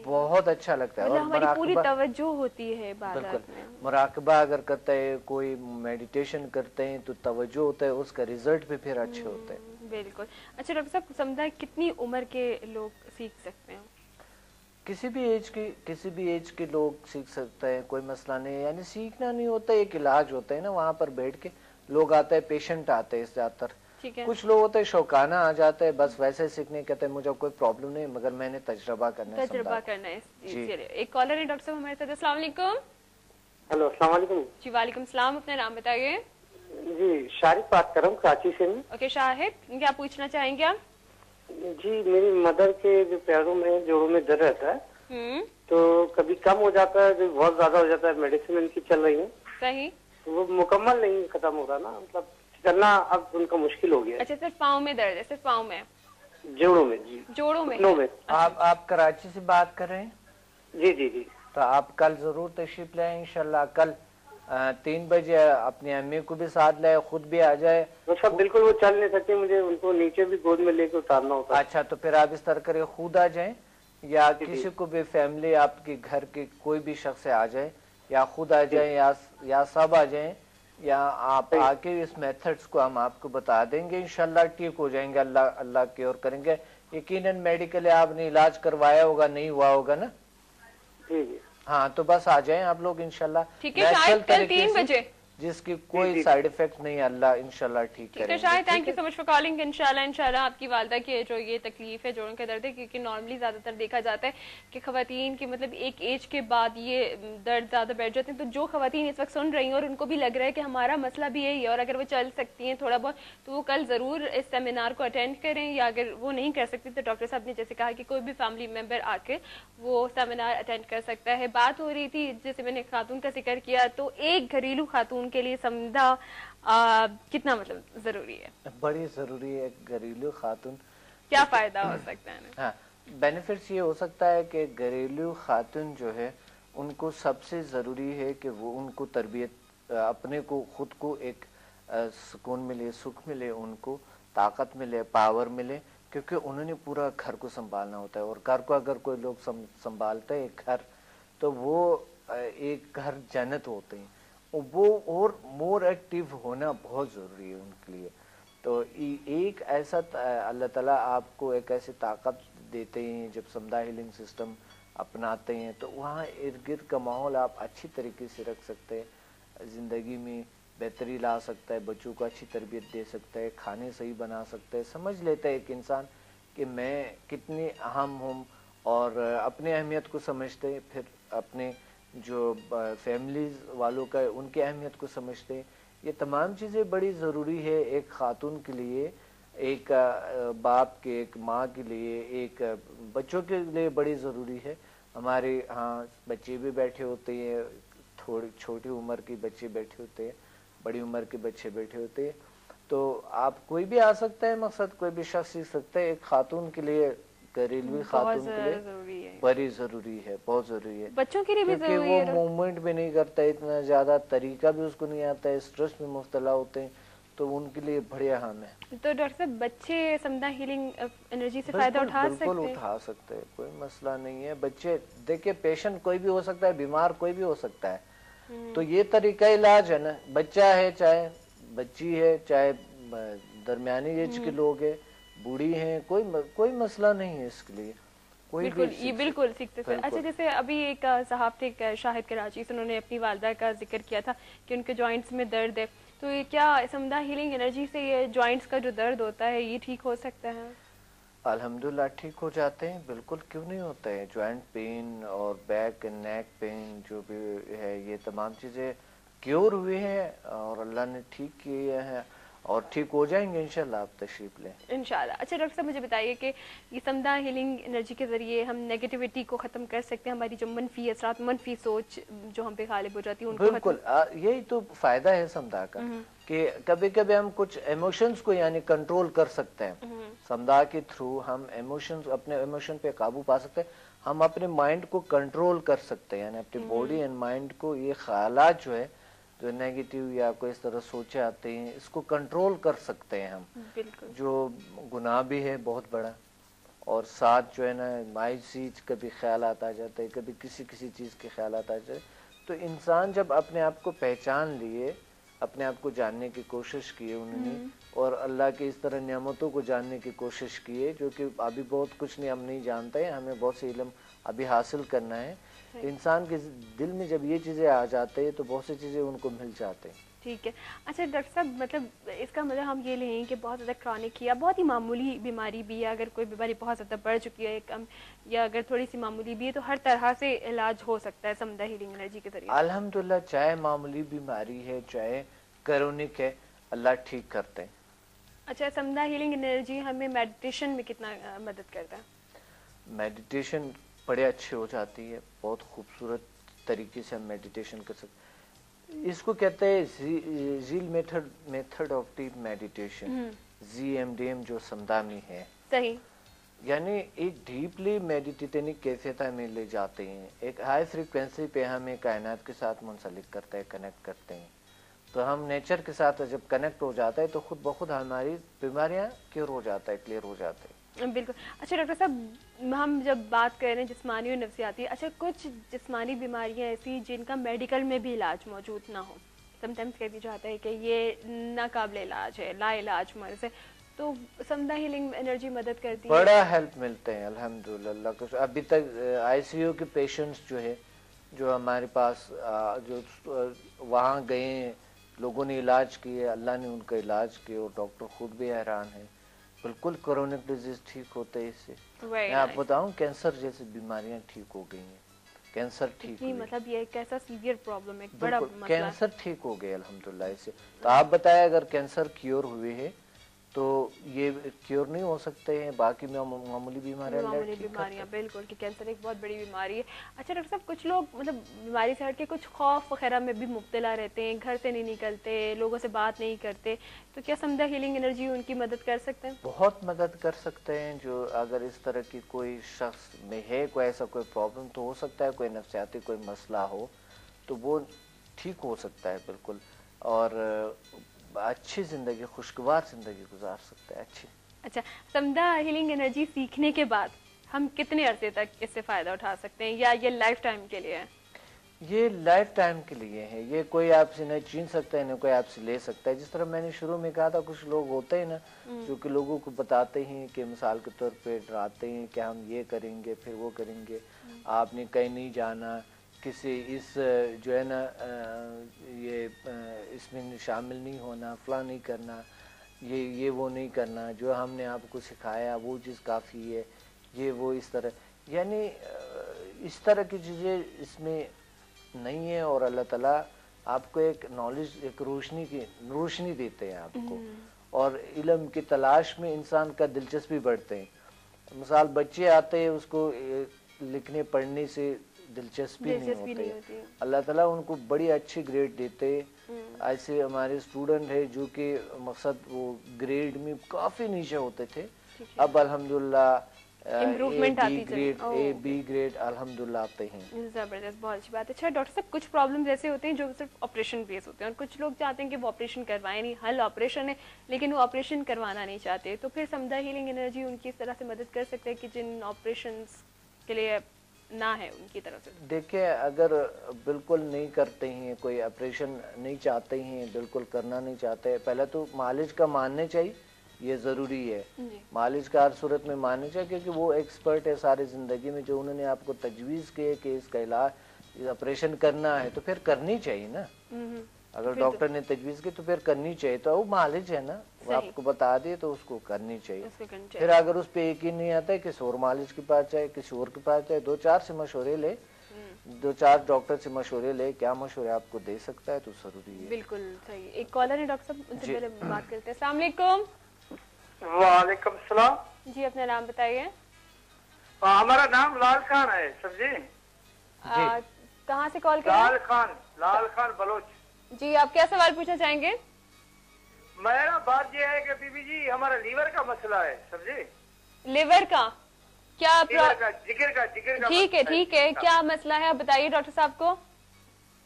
S2: بہت اچھا لگتا ہے, اور
S1: ہماری پوری توجہ ہوتی ہے عبادت میں.
S2: مراقبہ اگر کرتا ہے کوئی, میڈیٹیشن کرتے ہیں تو توجہ ہوتا ہے, اس کا ریزلٹ بھی پھر اچھے ہوتے ہیں.
S1: بالکل. اچھا ڈاکٹر صاحب سمدہ کتنی عمر کے لوگ سیکھ سکتے ہیں؟
S2: کسی بھی ایج کے لوگ سیکھ سکتے ہیں, کوئی مسئلہ نہیں ہے, یعنی سیکھنا نہیں ہوتا, ایک علاج ہوتا ہے نا, وہاں پر بیٹھ کے لوگ آتے ہیں, پیشنٹ آتے ہیں زیادہ تر, کچھ لوگ ہوتے ہیں شوقانہ آ جاتے ہیں, بس ویسے سیکھنے کہتے ہیں مجھے کوئی پرابلم نہیں مگر میں نے تجربہ کرنا ہے.
S1: ایک کالر ہے ڈاکٹر صاحب ہمارے ساتھ. السلام علیکم.
S6: ہلو السلام علیکم.
S1: جی وعلیکم السلام, اپنا نام بتائیے.
S6: جی شارق بات کر رہا ہوں کراچی سے.
S1: اوکے شاہد, کیا پوچھنا چاہیں گے آپ؟
S6: جی میری مدر کے جو پیروں میں جوڑوں میں درد رہتا ہے, تو کبھی کم ہو جاتا ہے, بہت زیادہ ہو جاتا ہے, میڈیسن ان کی چل رہی ہے,
S1: صحیح,
S6: وہ مکمل نہیں ختم ہو رہا نا, مطلب چلنا اب ان کا مشکل ہو گیا.
S1: اچھا صرف پاؤں میں درد ہے؟ صرف پاؤں میں,
S6: جوڑوں میں؟ جی
S1: جوڑوں میں.
S2: آپ کراچی سے بات کر رہے ہیں؟
S6: جی جی جی.
S2: تو آپ کل ضرور تشریف لائیں انشاءاللہ, کل 3 بجے اپنی امی کو بھی ساتھ لائے, خود بھی آ جائے.
S6: بالکل وہ چل نہیں سکتے, مجھے ان کو نیچے بھی گود میں لے کے اتارنا ہوتا ہے.
S2: اچھا تو پھر آپ اس طرح کرے, خود آ جائیں یا کسی کو بھی فیملی آپ کے گھر کے کوئی بھی شخص آ جائے, یا خود آ جائیں یا سب آ جائیں, یا آپ آ کے اس میتھڈز کو ہم آپ کو بتا دیں گے, انشاءاللہ ٹھیک ہو جائیں گے, اللہ کی اور کریں گے. यकीनन मेडिकल आपने इलाज करवाया होगा, नहीं हुआ होगा ना?
S6: जी जी।
S2: हाँ, तो बस आ जाएं आप लोग इंशाल्लाह।
S1: ठीक है, शायद कल 3 बजे,
S2: जिसकी कोई साइड इफेक्ट नहीं, अल्लाह इंशाल्लाह ठीक करेंगे।
S1: शायद। Thank you so much for calling. इंशाल्लाह आपकी वालदा की जो ये तकलीफ है, जोड़ों का दर्द है, क्योंकि नॉर्मली ज्यादातर देखा जाता है कि खवातीन की मतलब एक एज के बाद ये दर्द ज्यादा बैठ जाते हैं। तो जो खवातीन इस वक्त सुन रही हैं और उनको भी लग रहा है कि हमारा मसला भी यही है और अगर वो चल सकती हैं थोड़ा बहुत, तो वो कल जरूर इस सेमिनार को अटेंड करें, या अगर वो नहीं कर सकती तो डॉक्टर साहब ने जैसे कहा कि कोई भी फैमिली मेंबर आके वो सेमिनार अटेंड कर सकता है। बात हो रही थी, जैसे मैंने खातून का जिक्र किया, तो एक घरेलू खातून के लिए समझा कितना मतलब जरूरी है? बड़ी
S2: जरूरी है। घरेलू खातून
S1: क्या फायदा हो सकता है?
S2: हाँ, बेनिफिट्स ये हो सकता है कि घरेलू खातून जो है उनको सबसे जरूरी है कि वो उनको तरबियत, अपने को खुद को एक सुकून मिले, सुख मिले, उनको ताकत मिले, पावर मिले, क्योंकि उन्होंने पूरा घर को संभालना होता है। और घर को अगर कोई लोग संभालते हैं, एक घर, तो वो एक घर जन्नत होते हैं। वो और मोर एक्टिव होना बहुत ज़रूरी है उनके लिए। तो एक ऐसा अल्लाह ताला आपको एक ऐसी ताकत देते हैं, जब समदा हीलिंग सिस्टम अपनाते हैं तो वहाँ इर्द गिर्द का माहौल आप अच्छी तरीके से रख सकते हैं, ज़िंदगी में बेहतरी ला सकता है, बच्चों को अच्छी तरबियत दे सकता है, खाने सही बना सकता है, समझ लेता है एक इंसान कि मैं कितनी अहम हूँ और अपने अहमियत को समझते हैं, फिर अपने जो फैमिलीज वालों का उनकी अहमियत को समझते हैं। ये तमाम चीज़ें बड़ी ज़रूरी है एक खातून के लिए, एक बाप के, एक माँ के लिए, एक बच्चों के लिए बड़ी ज़रूरी है। हमारे यहाँ बच्चे भी बैठे होते हैं, थोड़ी छोटी उम्र के बच्चे बैठे होते हैं, बड़ी उम्र के बच्चे बैठे होते हैं। तो आप कोई भी आ सकता है, मकसद कोई भी शख्स सीख सकता है। एक खातून के लिए, घरेलू खातून के लिए बड़ी जरूरी है, बहुत जरूरी है।
S1: बच्चों के लिए भी
S2: क्योंकि वो मूवमेंट भी नहीं करता इतना ज्यादा, तरीका भी उसको नहीं आता है, स्ट्रेस में मुब्तला होते हैं, तो उनके लिए बढ़िया अहम है।
S1: तो डॉक्टर साहब बच्चे समदा हीलिंग एनर्जी से फायदा उठा सकते हैं?
S2: बिल्कुल उठा सकते हैं, कोई मसला नहीं है। बच्चे देखिए, पेशेंट कोई भी हो सकता है, बीमार कोई भी हो सकता है, तो ये तरीका इलाज है ना। बच्चा है, चाहे बच्ची है, चाहे दरमियानी एज के लोग है, बूढ़ी हैं, कोई मसला नहीं है इसके लिए, कोई
S1: बिल्कुल ये बिल्कुल सीखते थे। अच्छा, जैसे अभी एक साहब थे शाहिद कराची से, उन्होंने अपनी वालदा का जिक्र किया था कि उनके जॉइंट्स में दर्द है, तो ये क्या समदा हीलिंग एनर्जी से ये जॉइंट्स का जो दर्द होता है ये ठीक हो सकता है?
S2: अल्हम्दुलिल्लाह ठीक हो जाते हैं, बिल्कुल, क्यों नहीं होता है। जॉइंट पेन और बैक एंड नेक पेन जो भी है, ये तमाम चीज़ें क्योर हुए हैं और अल्लाह ने ठीक किए हैं और ठीक हो जाएंगे इंशाल्लाह। आप तशरीफ लें
S1: इंशाल्लाह। अच्छा डॉक्टर साहब, मुझे बताइए कि ये समदा हीलिंग एनर्जी के जरिए हम नेगेटिविटी को खत्म कर सकते हैं, हमारी जो मनफी असरात, मनफी सोच जो हम पे गालिब हो जाती है उनको?
S2: बिल्कुल, यही तो फायदा है समदा का कि कभी कभी हम कुछ इमोशंस को यानी कंट्रोल कर सकते हैं। समदा के थ्रू हम इमोशंस, अपने इमोशन पे काबू पा सकते हैं, हम अपने माइंड को कंट्रोल कर सकते हैं, यानी अपनी बॉडी एंड माइंड को, ये ख्यालात जो है जो नेगेटिव या कोई इस तरह सोचे आते हैं, इसको कंट्रोल कर सकते हैं हम। जो गुनाह भी है बहुत बड़ा, और साथ जो है ना माई चीज कभी ख्याल आता जाता है, कभी किसी चीज के ख्याल आता जाए। तो इंसान जब अपने आप को पहचान लिए, अपने आप को जानने की कोशिश की है उन्होंने, और अल्लाह के इस तरह नियामतों को जानने की कोशिश की है, जो कि अभी बहुत कुछ नहीं हम नहीं जानते हैं, हमें बहुत से इल्म अभी हासिल करना है। इंसान के दिल में जब ये चीजें आ जाते हैं तो बहुत सी चीजें उनको मिल जाते हैं।
S1: ठीक है। अच्छा डॉक्टर साहब, मतलब इसका मतलब हम ये लें कि बहुत ज़्यादा क्रॉनिक या बहुत ही मामूली बीमारी भी है, अगर कोई बीमारी बहुत ज़्यादा बढ़ चुकी है कम, या अगर थोड़ी सी मामूली भी है, तो हर तरह से इलाज हो सकता है समदा हीलिंग एनर्जी के जरिए?
S2: अल्हम्दुलिल्लाह, चाहे मामूली बीमारी है चाहे क्रोनिक है, अल्लाह ठीक करते हैं।
S1: अच्छा, समदा हीलिंग एनर्जी हमें मेडिटेशन में कितना मदद करता है?
S2: मेडिटेशन बड़े अच्छे हो जाती है, बहुत खूबसूरत तरीके से हम मेडिटेशन कर सकते। इसको कहते हैं झील method of deep meditation, ZMDM, जो समदा में है।
S1: सही,
S2: यानी एक डीपली मेडिटेटिव कैफियत हमें ले जाते हैं, एक हाई फ्रीक्वेंसी पे हमें कायनात के साथ मुंसलिक करते हैं, कनेक्ट करते हैं। तो हम नेचर के साथ जब कनेक्ट हो जाता है तो खुद बखुद हमारी बीमारियां क्योर हो जाता है, क्लियर हो जाते हैं।
S1: बिल्कुल। अच्छा डॉक्टर साहब, हम जब बात कर रहे हैं जिस्मानी और नफ्सियाती, अच्छा कुछ जिस्मानी बीमारियां ऐसी जिनका मेडिकल में भी इलाज मौजूद ना हो, समटाइम्स कह दिया जाता है कि ये नाकाबिल इलाज है, ला इलाज मर्ज है, تو समदा हीलिंग एनर्जी मदद करती है,
S2: बड़ा हेल्प मिलते हैं अल्हम्दुलिल्लाह। कुछ अभी तक आईसीयू के पेशेंट्स जो है जो हमारे पास जो वहाँ गए हैं, लोगों ने इलाज किए, अल्लाह ने उनका इलाज किया और डॉक्टर खुद भी हैरान है, बिल्कुल क्रोनिक डिजीज ठीक होते हैं इससे। मैं आपको बताऊं कैंसर जैसी बीमारियां ठीक हो गई हैं, कैंसर ठीक हुई,
S1: मतलब ये एक ऐसा सीवियर प्रॉब्लम है, बड़ा मतलब
S2: कैंसर ठीक हो गए अल्हम्दुलिल्लाह इससे। तो आप बताएं अगर कैंसर क्योर हुए हैं तो ये क्योर नहीं हो सकते हैं बाकी में मामूली बीमारियां,
S1: बिल्कुल कि कैंसर एक बहुत बड़ी बीमारी है। अच्छा डॉक्टर साहब, कुछ लोग मतलब बीमारी से हट के कुछ खौफ वगैरह में भी मुब्तला रहते हैं, घर से नहीं निकलते, लोगों से बात नहीं करते, तो क्या समदा हीलिंग एनर्जी उनकी मदद कर सकते हैं?
S2: बहुत मदद कर सकते हैं। जो अगर इस तरह की कोई शख्स में है कोई ऐसा कोई प्रॉब्लम, तो हो सकता है कोई नफ्सियाती कोई मसला हो तो वो ठीक हो सकता है बिल्कुल, और अच्छी जिंदगी, खुशगवार जिंदगी गुजार सकते हैं अच्छी।
S1: अच्छा, समदा हीलिंग एनर्जी सीखने के बाद हम कितने अरसे तक इससे फायदा उठा सकते हैं, या ये लाइफ टाइम के लिए है?
S2: ये लाइफ टाइम के लिए है, ये कोई आपसे नहीं छीन सकता है, ना कोई आपसे ले सकता है। जिस तरह मैंने शुरू में कहा था, कुछ लोग होते हैं ना जो कि लोगों को बताते हैं कि मिसाल के तौर पे डराते हैं कि हम ये करेंगे फिर वो करेंगे, आपने कहीं नहीं जाना, किसी इस जो है ना ये इसमें शामिल नहीं होना, फला नहीं करना, ये वो नहीं करना, जो हमने आपको सिखाया वो चीज़ काफ़ी है, ये वो इस तरह, यानी इस तरह की चीज़ें इसमें नहीं है। और अल्लाह ताला आपको एक नॉलेज, एक रोशनी देते हैं आपको, और इल्म की तलाश में इंसान का दिलचस्पी बढ़ते हैं। मिसाल बच्चे आते हैं, उसको लिखने पढ़ने से दिलचस्पी नहीं होती, अल्लाह ताला उनको बड़ी अच्छी ग्रेड देते। ऐसे हमारे स्टूडेंट है जो कि मकसद वो ग्रेड में काफ़ी नीचे होते थे, अब अल्हम्दुलिल्लाह
S1: इम्प्रूवमेंट आती
S2: ग्रेड, ए बी ग्रेड अल्हम्दुलिल्लाह आते हैं।
S1: जबरदस्त, बहुत अच्छी बात है। अच्छा डॉक्टर साहब, कुछ प्रॉब्लम्स ऐसे होते हैं जो सिर्फ ऑपरेशन बेस होते हैं, और कुछ लोग चाहते हैं कि वो ऑपरेशन करवाएं नहीं, हल ऑपरेशन है लेकिन वो ऑपरेशन करवाना नहीं चाहते, तो फिर समदा हीलिंग एनर्जी उनकी इस तरह से मदद कर सकते हैं कि जिन ऑपरेशन के लिए ना है उनकी तरफ से?
S2: देखिए, अगर बिल्कुल नहीं करते हैं, कोई ऑपरेशन नहीं चाहते हैं, बिल्कुल करना नहीं चाहते, पहले तो मालिज का मानने चाहिए, ये ज़रूरी है। मालिज का हर सूरत में मानने चाहिए, क्योंकि वो एक्सपर्ट है सारी ज़िंदगी में, जो उन्होंने आपको तजवीज़ किए कि इसका इलाज ऑपरेशन करना है तो फिर करनी चाहिए ना। अगर डॉक्टर ने तजवीज़ की तो फिर करनी चाहिए, तो वो मालिज है ना, वो आपको बता दिए तो उसको करनी चाहिए। फिर अगर उस पर यकीन नहीं आता है, किसी और मालिज के पास जाए, किसी और के पास जाए, 2-4 से मशवरे ले, 2-4 डॉक्टर से मशवरे ले, क्या मशवरे आपको दे सकता है, तो जरूरी है।
S1: बिल्कुल सही। एक कॉलर है डॉक्टर साहब, उनसे पहले बात करते हैं। अस्सलाम वालेकुम।
S6: वालेकुम सलाम
S1: जी, अपना नाम बताइए।
S6: हमारा नाम लाल खान है सर जी।
S1: कहाँ से कॉल कर रहे हैं?
S6: लाल खान बलोच
S1: जी। आप क्या सवाल पूछना चाहेंगे?
S6: मेरा बात यह है कि बीबी जी, हमारा लीवर का मसला है सर जी।
S1: लिवर का क्या?
S6: जिगर का
S1: ठीक है, क्या मसला है आप बताइए डॉक्टर साहब को।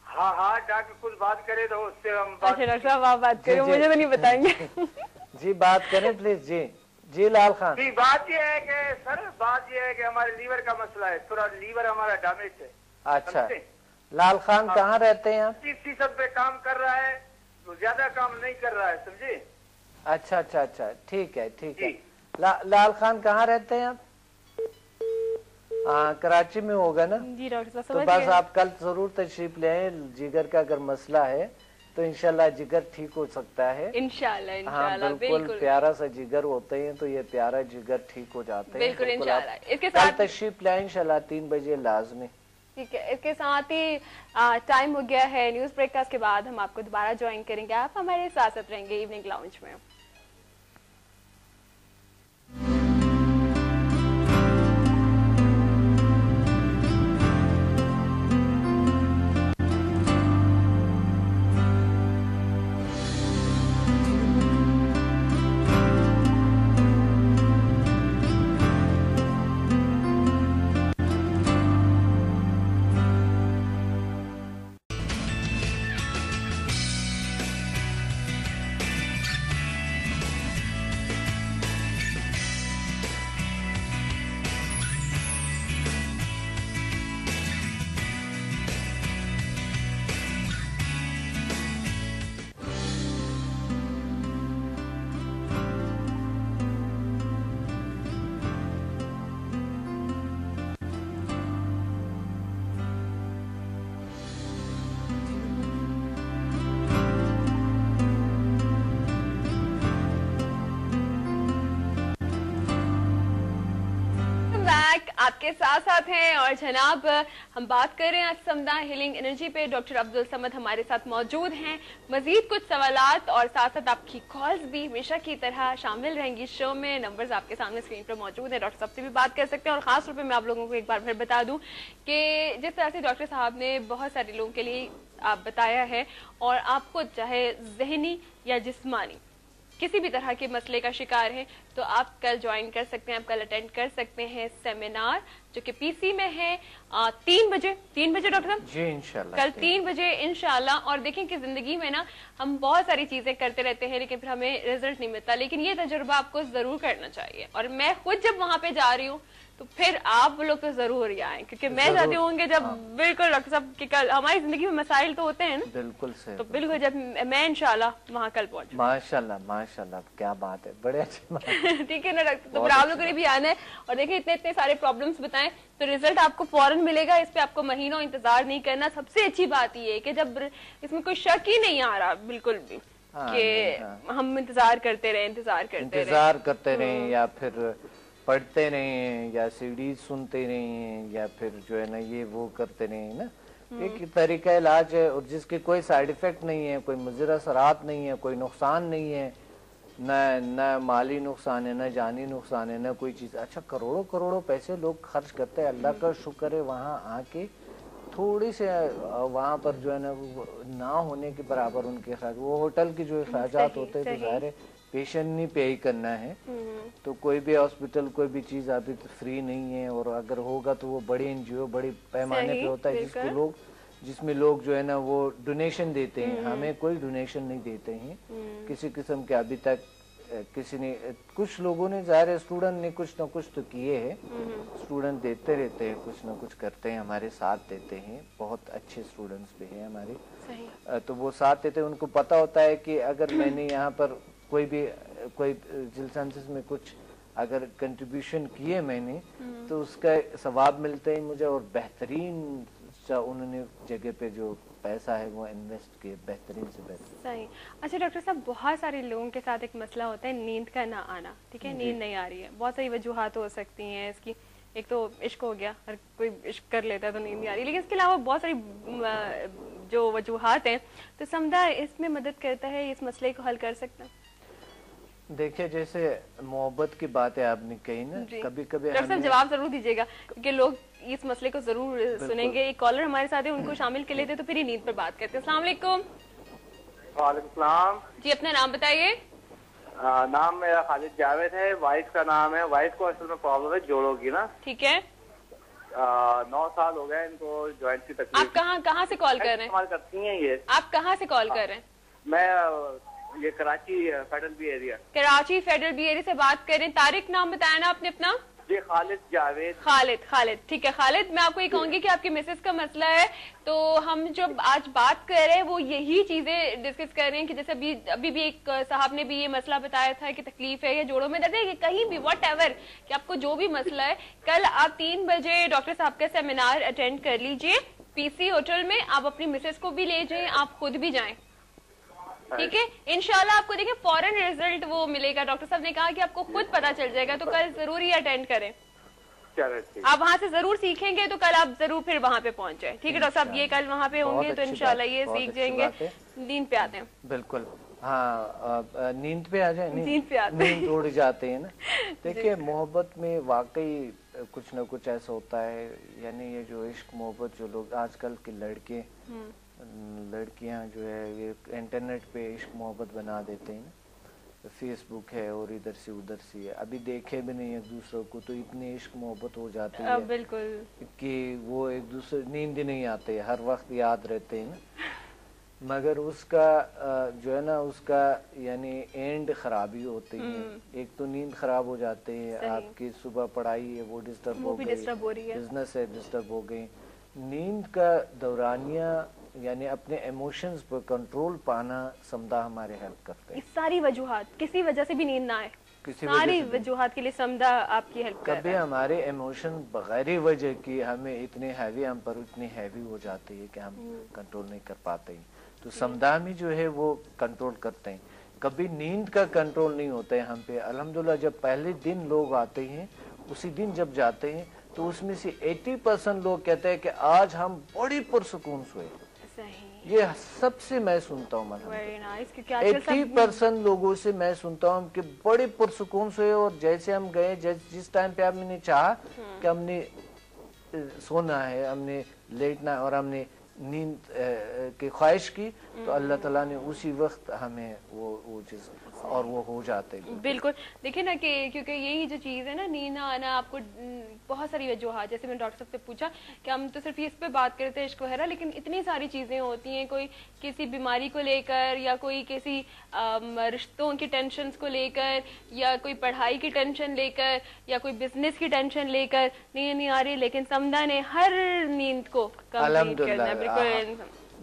S6: हाँ, डॉक्टर कुछ बात करे तो उससे हम
S1: अच्छा डॉक्टर साहब आप बात करें, मुझे तो नहीं बताएंगे।
S2: जी बात करें प्लीज। जी लाल खान
S6: जी, बात यह है कि सर, बात यह है कि हमारे लीवर का मसला है, थोड़ा लीवर हमारा डैमेज है।
S2: अच्छा लाल खान, कहाँ रहते हैं आप?
S6: 30% पे काम कर रहा है, तो ज्यादा काम नहीं कर रहा है समझे।
S2: अच्छा, ठीक है। लाल खान कहाँ रहते हैं आप? हाँ, कराची में होगा ना
S1: जी डॉक्टर साहब।
S2: तो बस आप कल जरूर तशरीफ ले आए। जिगर का अगर मसला है तो इंशाल्लाह जिगर ठीक हो सकता है,
S1: इंशाल्लाह।
S2: हाँ, बिल्कुल प्यारा सा जिगर होते हैं, तो ये प्यारा जिगर ठीक हो जाते हैं।
S1: बिल्कुल इंशाल्लाह।
S2: इसके साथ तशरीफ ले आए इंशाल्लाह 3 बजे लाजमी।
S1: ठीक है, इसके साथ ही टाइम हो गया है न्यूज ब्रेककास्ट के बाद हम आपको दोबारा ज्वाइन करेंगे, आप हमारे साथ रहेंगे इवनिंग लाउंज में। आपके साथ साथ हैं और जनाब हम बात कर रहे हैं आज समदा हीलिंग एनर्जी पे। डॉक्टर अब्दुल समद हमारे साथ मौजूद हैं। मजीद कुछ सवालात और साथ साथ आपकी कॉल्स भी हमेशा की तरह शामिल रहेंगी शो में। नंबर्स आपके सामने स्क्रीन पर मौजूद हैं, डॉक्टर साहब से भी बात कर सकते हैं। और खास तौर पे मैं आप लोगों को एक बार फिर बता दूं कि जिस तरह से डॉक्टर साहब ने बहुत सारे लोगों के लिए आप बताया है, और आपको चाहे जहनी या जिस्मानी किसी भी तरह के मसले का शिकार है तो आप कल ज्वाइन कर सकते हैं, आप कल अटेंड कर सकते हैं सेमिनार जो कि पीसी में है 3 बजे डॉक्टर साहब
S2: जी इंशाल्लाह
S1: कल 3 बजे इंशाल्लाह। और देखें कि जिंदगी में ना हम बहुत सारी चीजें करते रहते हैं लेकिन फिर हमें रिजल्ट नहीं मिलता, लेकिन ये तजुर्बा आपको जरूर करना चाहिए। और मैं खुद जब वहां पे जा रही हूँ तो फिर आप लोग तो जरूर ही आए, क्योंकि मैं जाती होंगे जब बिल्कुल डॉक्टर साहब की कल हमारी जिंदगी में मसाइल तो होते हैं ना,
S2: बिल्कुल से
S1: तो बिल्कुल जब मैं इंशाल्लाह वहाँ कल पहुंचूं।
S2: माशाल्लाह माशाल्लाह, क्या बात है, बड़े अच्छी बात है।
S1: ठीक है ना डॉक्टर, तो फिर आप लोगों ने भी आना है और देखिए इतने सारे प्रॉब्लम्स बताएं तो रिजल्ट आपको फौरन मिलेगा, इस पे आपको महीनों इंतजार नहीं करना। सबसे अच्छी बात ये है कि जब इसमें कोई शक ही नहीं आ रहा बिल्कुल भी कि हम इंतजार करते रहे
S2: या फिर पढ़ते रहें या सीडी सुनते रहें या फिर जो है ना ये वो करते रहें ना, एक तरीका इलाज है और जिसके कोई साइड इफेक्ट नहीं है, कोई मुज़र असरात नहीं है, कोई नुकसान नहीं है, न माली नुकसान है, न जानी नुकसान है, न कोई चीज़। अच्छा, करोड़ों करोड़ों पैसे लोग खर्च करते हैं, अल्लाह का शुक्र है वहाँ आके थोड़ी से वहाँ पर जो है ना होने के बराबर उनके खर्च, वो होटल के जो अखराजात होते हैं तो ज़ाहिर है पेशेंट नहीं पे ही करना है। तो कोई भी हॉस्पिटल कोई भी चीज अभी तो फ्री नहीं है, और अगर होगा तो वो बड़ी एनजीओ बड़ी पैमाने पे होता है जिसमें लोग जो है ना वो डोनेशन देते हैं। हमें कोई डोनेशन नहीं देते हैं किसी किस्म के अभी तक किसी ने। कुछ लोगों ने ज़ाहिर स्टूडेंट ने कुछ ना कुछ तो किए हैं, स्टूडेंट देते रहते हैं, कुछ ना कुछ करते हैं, हमारे साथ देते हैं, बहुत अच्छे स्टूडेंट्स भी हैं हमारे, तो वो साथ देते हैं। उनको पता होता है कि अगर मैंने यहाँ पर कोई जिलसेंसिस में कुछ अगर कंट्रीब्यूशन किए मैंने तो उसका सवाब मिलते हैं मुझे, और बेहतरीन उन्होंने जगह पे जो पैसा है वो इन्वेस्ट किए बेहतरीन से बेहतर।
S1: सही। अच्छा डॉक्टर साहब, बहुत सारे लोगों के साथ एक मसला होता है नींद का ना आना, ठीक है, नींद नहीं आ रही है, बहुत सारी वजूहात हो सकती हैं इसकी। एक तो इश्क हो गया, हर कोई इश्क कर लेता है तो नींद नहीं आ रही, लेकिन इसके अलावा बहुत सारी जो वजूहात हैं, तो समझा इसमें मदद करता है, इस मसले को हल कर सकता है।
S2: देखिए जैसे मोहब्बत की बातें आपने कही ना, कभी कभी
S1: डॉक्टर साहब जवाब जरूर दीजिएगा क्योंकि लोग इस मसले को जरूर सुनेंगे। एक कॉलर हमारे साथ है, उनको शामिल कर लेते तो फिर ही नींद पर बात करते हैं। अस्सलाम वालेकुम।
S6: वालेकुम सलाम
S1: जी, अपना नाम बताइए।
S6: नाम मेरा खालिद जावेद है, वाइफ का नाम है। वाइफ को असल में प्रॉब्लम है जोड़ों की ना,
S1: ठीक है।
S6: 9 साल हो गए इनको जॉइंट की तकलीफ।
S1: आप कहाँ से कॉल कर रहे हैं?
S6: करती हैं ये।
S1: आप कहाँ से कॉल कर रहे हैं?
S6: मैं ये Karachi federal B area.
S1: Karachi federal B area से बात कर रहे हैं। तारिक नाम बताया ना आपने अपना?
S6: जी खालिद जावेद।
S1: खालिद, ठीक है। खालिद, मैं आपको ये कहूंगी कि आपकी मिसेस का मसला है, तो हम जो आज बात कर रहे हैं वो यही चीजें डिस्कस कर रहे हैं कि जैसे अभी भी एक साहब ने भी ये मसला बताया था कि तकलीफ है या जोड़ों में दर्द है, कहीं भी वट एवर कि आपको जो भी मसला है, कल आप 3 बजे डॉक्टर साहब का सेमिनार अटेंड कर लीजिए पीसी होटल में। आप अपनी मिसेस को भी ले जाएं, आप खुद भी जाएं, ठीक है। इंशाल्लाह आपको देखिए फौरन रिजल्ट वो मिलेगा। डॉक्टर साहब ने कहा कि आपको खुद पता चल जाएगा, तो कल जरूर ही अटेंड करें। आप वहाँ से जरूर सीखेंगे तो कल आप जरूर फिर वहाँ पे पहुँच जाए, ठीक है डॉक्टर साहब। ये कल वहाँ पे होंगे तो इंशाल्लाह ये सीख जाएंगे। नींद पे आते हैं।
S2: बिल्कुल, हाँ, नींद पे आ जाए, नींद उड़ जाते हैं ना। देखिए मोहब्बत में वाकई कुछ न कुछ ऐसा होता है, यानी ये जो इश्क मोहब्बत जो लोग आजकल के लड़कियां जो है ये इंटरनेट पे इश्क मोहब्बत बना देते हैं ना, फेसबुक है और इधर से उधर से है, अभी देखे भी नहीं एक दूसरे को तो इतनी इश्क मोहब्बत हो जाती है
S1: बिल्कुल
S2: कि वो एक दूसरे नींद ही नहीं आते, हर वक्त याद रहते हैं ना। मगर उसका जो है ना उसका यानी एंड खराबी होती है। एक तो नींद खराब हो जाती है, आपकी सुबह पढ़ाई है वो डिस्टर्ब हो गई, बिजनेस है डिस्टर्ब हो गई। नींद का दौरानिया यानी अपने इमोशंस पर कंट्रोल पाना समदा हमारे हेल्प करते हैं।
S1: इस सारी वजूहात किसी वजह से भी नींद ना आए, सारी वजूहात के लिए समदा आपकी हेल्प करता है।
S2: कभी हमारे इमोशन बगैर वजह की हमें इतने हैवी, हम पर इतनी हैवी हो जाती है कि हम कंट्रोल नहीं कर पाते हैं, तो समदा में जो है वो कंट्रोल करते हैं। कभी नींद का कंट्रोल नहीं होता है हम पे। अल्हम्दुलिल्लाह जब पहले दिन लोग आते हैं उसी दिन जब जाते हैं तो उसमें से 80% लोग कहते हैं कि आज हम बड़ी पुरसुकून सोए। ये सबसे मैं सुनता हूँ, 80% लोगों से मैं सुनता हूँ कि बड़ी पुरसुकून सोए, और जैसे हम गए, जिस टाइम पे हमने चाहा कि हमने सोना है, हमने लेटना है और हमने नींद की ख्वाहिश की, तो अल्लाह ताला ने उसी वक्त हमें वो चीज और वो हो जाते हैं।
S1: बिल्कुल, देखिए ना कि क्योंकि यही जो चीज है ना, नींद आना, आपको बहुत सारी वजूहात, जैसे मैंने डॉक्टर साहब से पूछा कि हम तो सिर्फ इस पे बात करते हैं इश्क वगैरह, लेकिन इतनी सारी चीजें होती हैं, कोई किसी बीमारी को लेकर, या कोई किसी रिश्तों की टेंशन को लेकर, या कोई पढ़ाई की टेंशन लेकर, या कोई बिजनेस की टेंशन लेकर नींद नहीं आ रही, लेकिन समदा ने हर नींद को कंप्लीट करना है।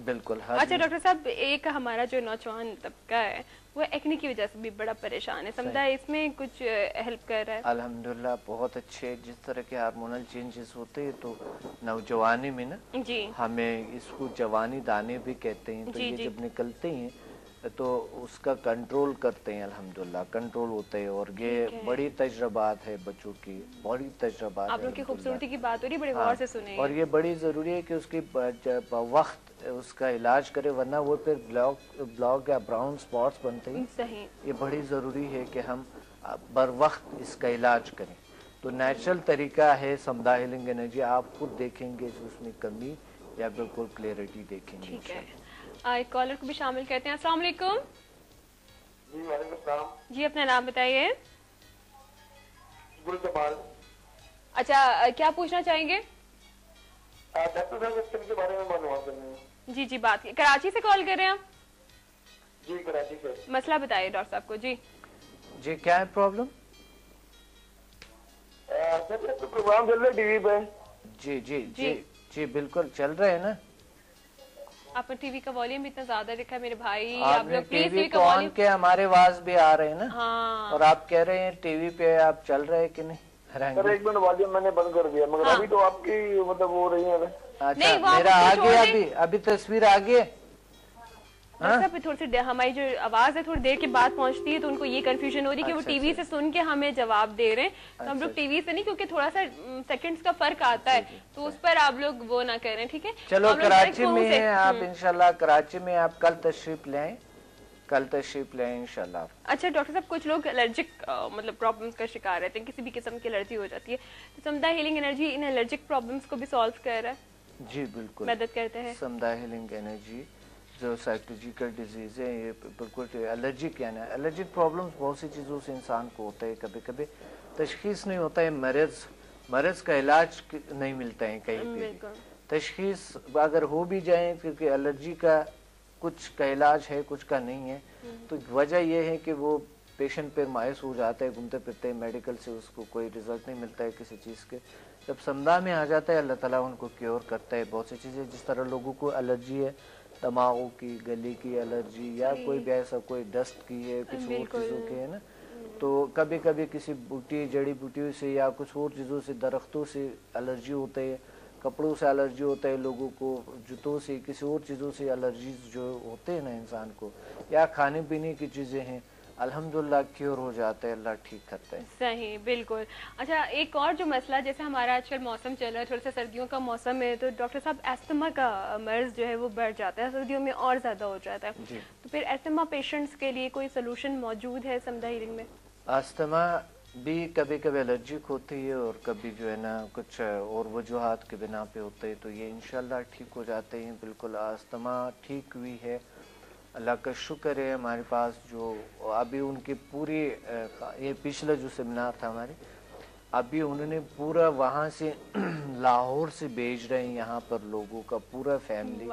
S2: बिल्कुल।
S1: अच्छा डॉक्टर साहब, एक हमारा जो नौजवान तबका है वो एक्ने की वजह से भी बड़ा परेशान है, समझा इसमें कुछ हेल्प कर रहा है?
S2: अल्हम्दुलिल्लाह बहुत अच्छे। जिस तरह के हार्मोनल चेंजेस होते हैं तो नौजवानी में ना जी हमें इसको जवानी दाने भी कहते हैं, तो ये जब निकलते हैं तो उसका कंट्रोल करते हैं, अल्हम्दुलिल्लाह कंट्रोल होते हैं। और ये बड़ी तजर्बात है बच्चों की, बड़ी तजर्बात।
S1: आप लोग की खूबसूरती की बात हो रही, बड़े गौर से सुने।
S2: और ये बड़ी जरूरी है कि उसकी वक्त उसका इलाज करे, वरना वो फिर ब्लॉक या ब्राउन स्पॉट्स बनते हैं।
S1: सही।
S2: ये बड़ी जरूरी है कि हम बर वक्त इसका इलाज करें। तो नेचुरल तरीका है समदा हीलिंग एनर्जी, आप खुद देखेंगे उसमें कमी या बिल्कुल क्लियरिटी देखेंगे।
S1: ठीक है, एक कॉलर को भी शामिल करते हैं। अस्सलाम वालेकुम। जी अपना नाम बताइए। अच्छा, क्या पूछना चाहेंगे?
S7: डॉक्टर साहब के बारे में मालूमात करनी है।
S1: जी जी, बात कराची से कॉल कर रहे हैं आप?
S7: जी कराची से।
S1: मसला बताइए डॉक्टर साहब को। जी
S2: जी, क्या है प्रॉब्लम?
S7: तो प्रोग्राम चल रहा है टीवी पे।
S2: जी जी जी जी बिल्कुल चल रहे हैं ना।
S1: आपने टीवी का वॉल्यूम इतना ज्यादा रखा है मेरे भाई,
S2: आप लोग टीवी को ऑन के हमारे आवाज भी आ रहे हैं ना।
S1: हाँ।
S2: और आप कह रहे हैं टीवी पे आप चल रहे हैं कि नहीं?
S7: सर एक मिनट, वॉल्यूम मैंने बंद कर दिया, मगर अभी तो आपकी मतलब हो रही है।
S2: अच्छा, मेरा आ गया, अभी तस्वीर आ गई है।
S1: थोड़ी सी हमारी जो आवाज है थोड़ी देर के बाद पहुंचती है, तो उनको ये कंफ्यूजन हो रही है कि वो टीवी से सुन के हमें जवाब दे रहे हैं, तो हम लोग टीवी से नहीं, क्योंकि थोड़ा सा सेकंड्स का फर्क आता है, तो उस पर आप लोग वो ना करें। ठीक है,
S2: चलो कराची में हैं आप, इंशाल्लाह कराची में आप कल तशरीफ ले आए, कल तशरीफ ले इंशाल्लाह।
S1: अच्छा डॉक्टर साहब, कुछ लोग एलर्जिक मतलब प्रॉब्लम्स का शिकार रहते हैं, किसी भी किस्म की एलर्जी हो जाती है, तो समदा healing energy in allergic problems को भी सॉल्व कर रहा है?
S2: जी बिल्कुल
S1: मदद करते हैं।
S2: समदा हीलिंग एनर्जी जो साइकोलॉजिकल डिजीज है, ये बिल्कुल एलर्जिक यानी एलर्जिक प्रॉब्लम्स बहुत सी चीज़ों से इंसान को होता है। कभी कभी तशखीस नहीं होता है, मरज का इलाज नहीं मिलता है कहीं पे भी। तशखीस अगर हो भी जाए, क्योंकि एलर्जी का कुछ का इलाज है कुछ का नहीं है, तो वजह यह है कि वो पेशेंट पे मायूस हो जाता है, घूमते फिरते हैं मेडिकल से, उसको कोई रिजल्ट नहीं मिलता है किसी चीज़ के। जब समदा में आ जाता है, अल्लाह ताला उनको क्योर करता है बहुत सी चीज़ें। जिस तरह लोगों को एलर्जी है दमागों की, गले की एलर्जी, या कोई भी ऐसा कोई डस्ट की है, कुछ और चीज़ों की है ना, तो कभी कभी किसी बूटी जड़ी बूटियों से या कुछ और चीज़ों से, दरख्तों से एलर्जी होता है, कपड़ों से एलर्जी होता है लोगों को, जूतों से, किसी और चीज़ों से एलर्जीज जो होते हैं ना इंसान को, या खाने पीने की चीज़ें हैं, अल्हम्दुलिल्लाह क्योर हो जाता है, अल्लाह ठीक करता है।
S1: सही, बिल्कुल। अच्छा, एक और जो मसला, जैसे हमारा आजकल मौसम चल रहा है, थोड़ा सा सर्दियों का मौसम है, तो डॉक्टर साहब एस्थमा का मर्ज जो है वो बढ़ जाता है, सर्दियों में और ज़्यादा हो जाता है, तो फिर एस्थमा पेशेंट्स के लिए कोई सोल्यूशन मौजूद है समदा हीलिंग में?
S2: एस्थमा भी कभी कभी एलर्जिक होती है और कभी जो है ना कुछ और वजूहात के बिना पे होते हैं, तो ये इंशाल्लाह ठीक हो जाते हैं। बिल्कुल एस्थमा ठीक हुई है, अल्लाह का शुक्र है। हमारे पास जो अभी उनकी पूरी ये पिछला जो सेमिनार था हमारे, अभी उन्होंने पूरा वहाँ से लाहौर से भेज रहे हैं यहाँ पर लोगों का पूरा फैमिली,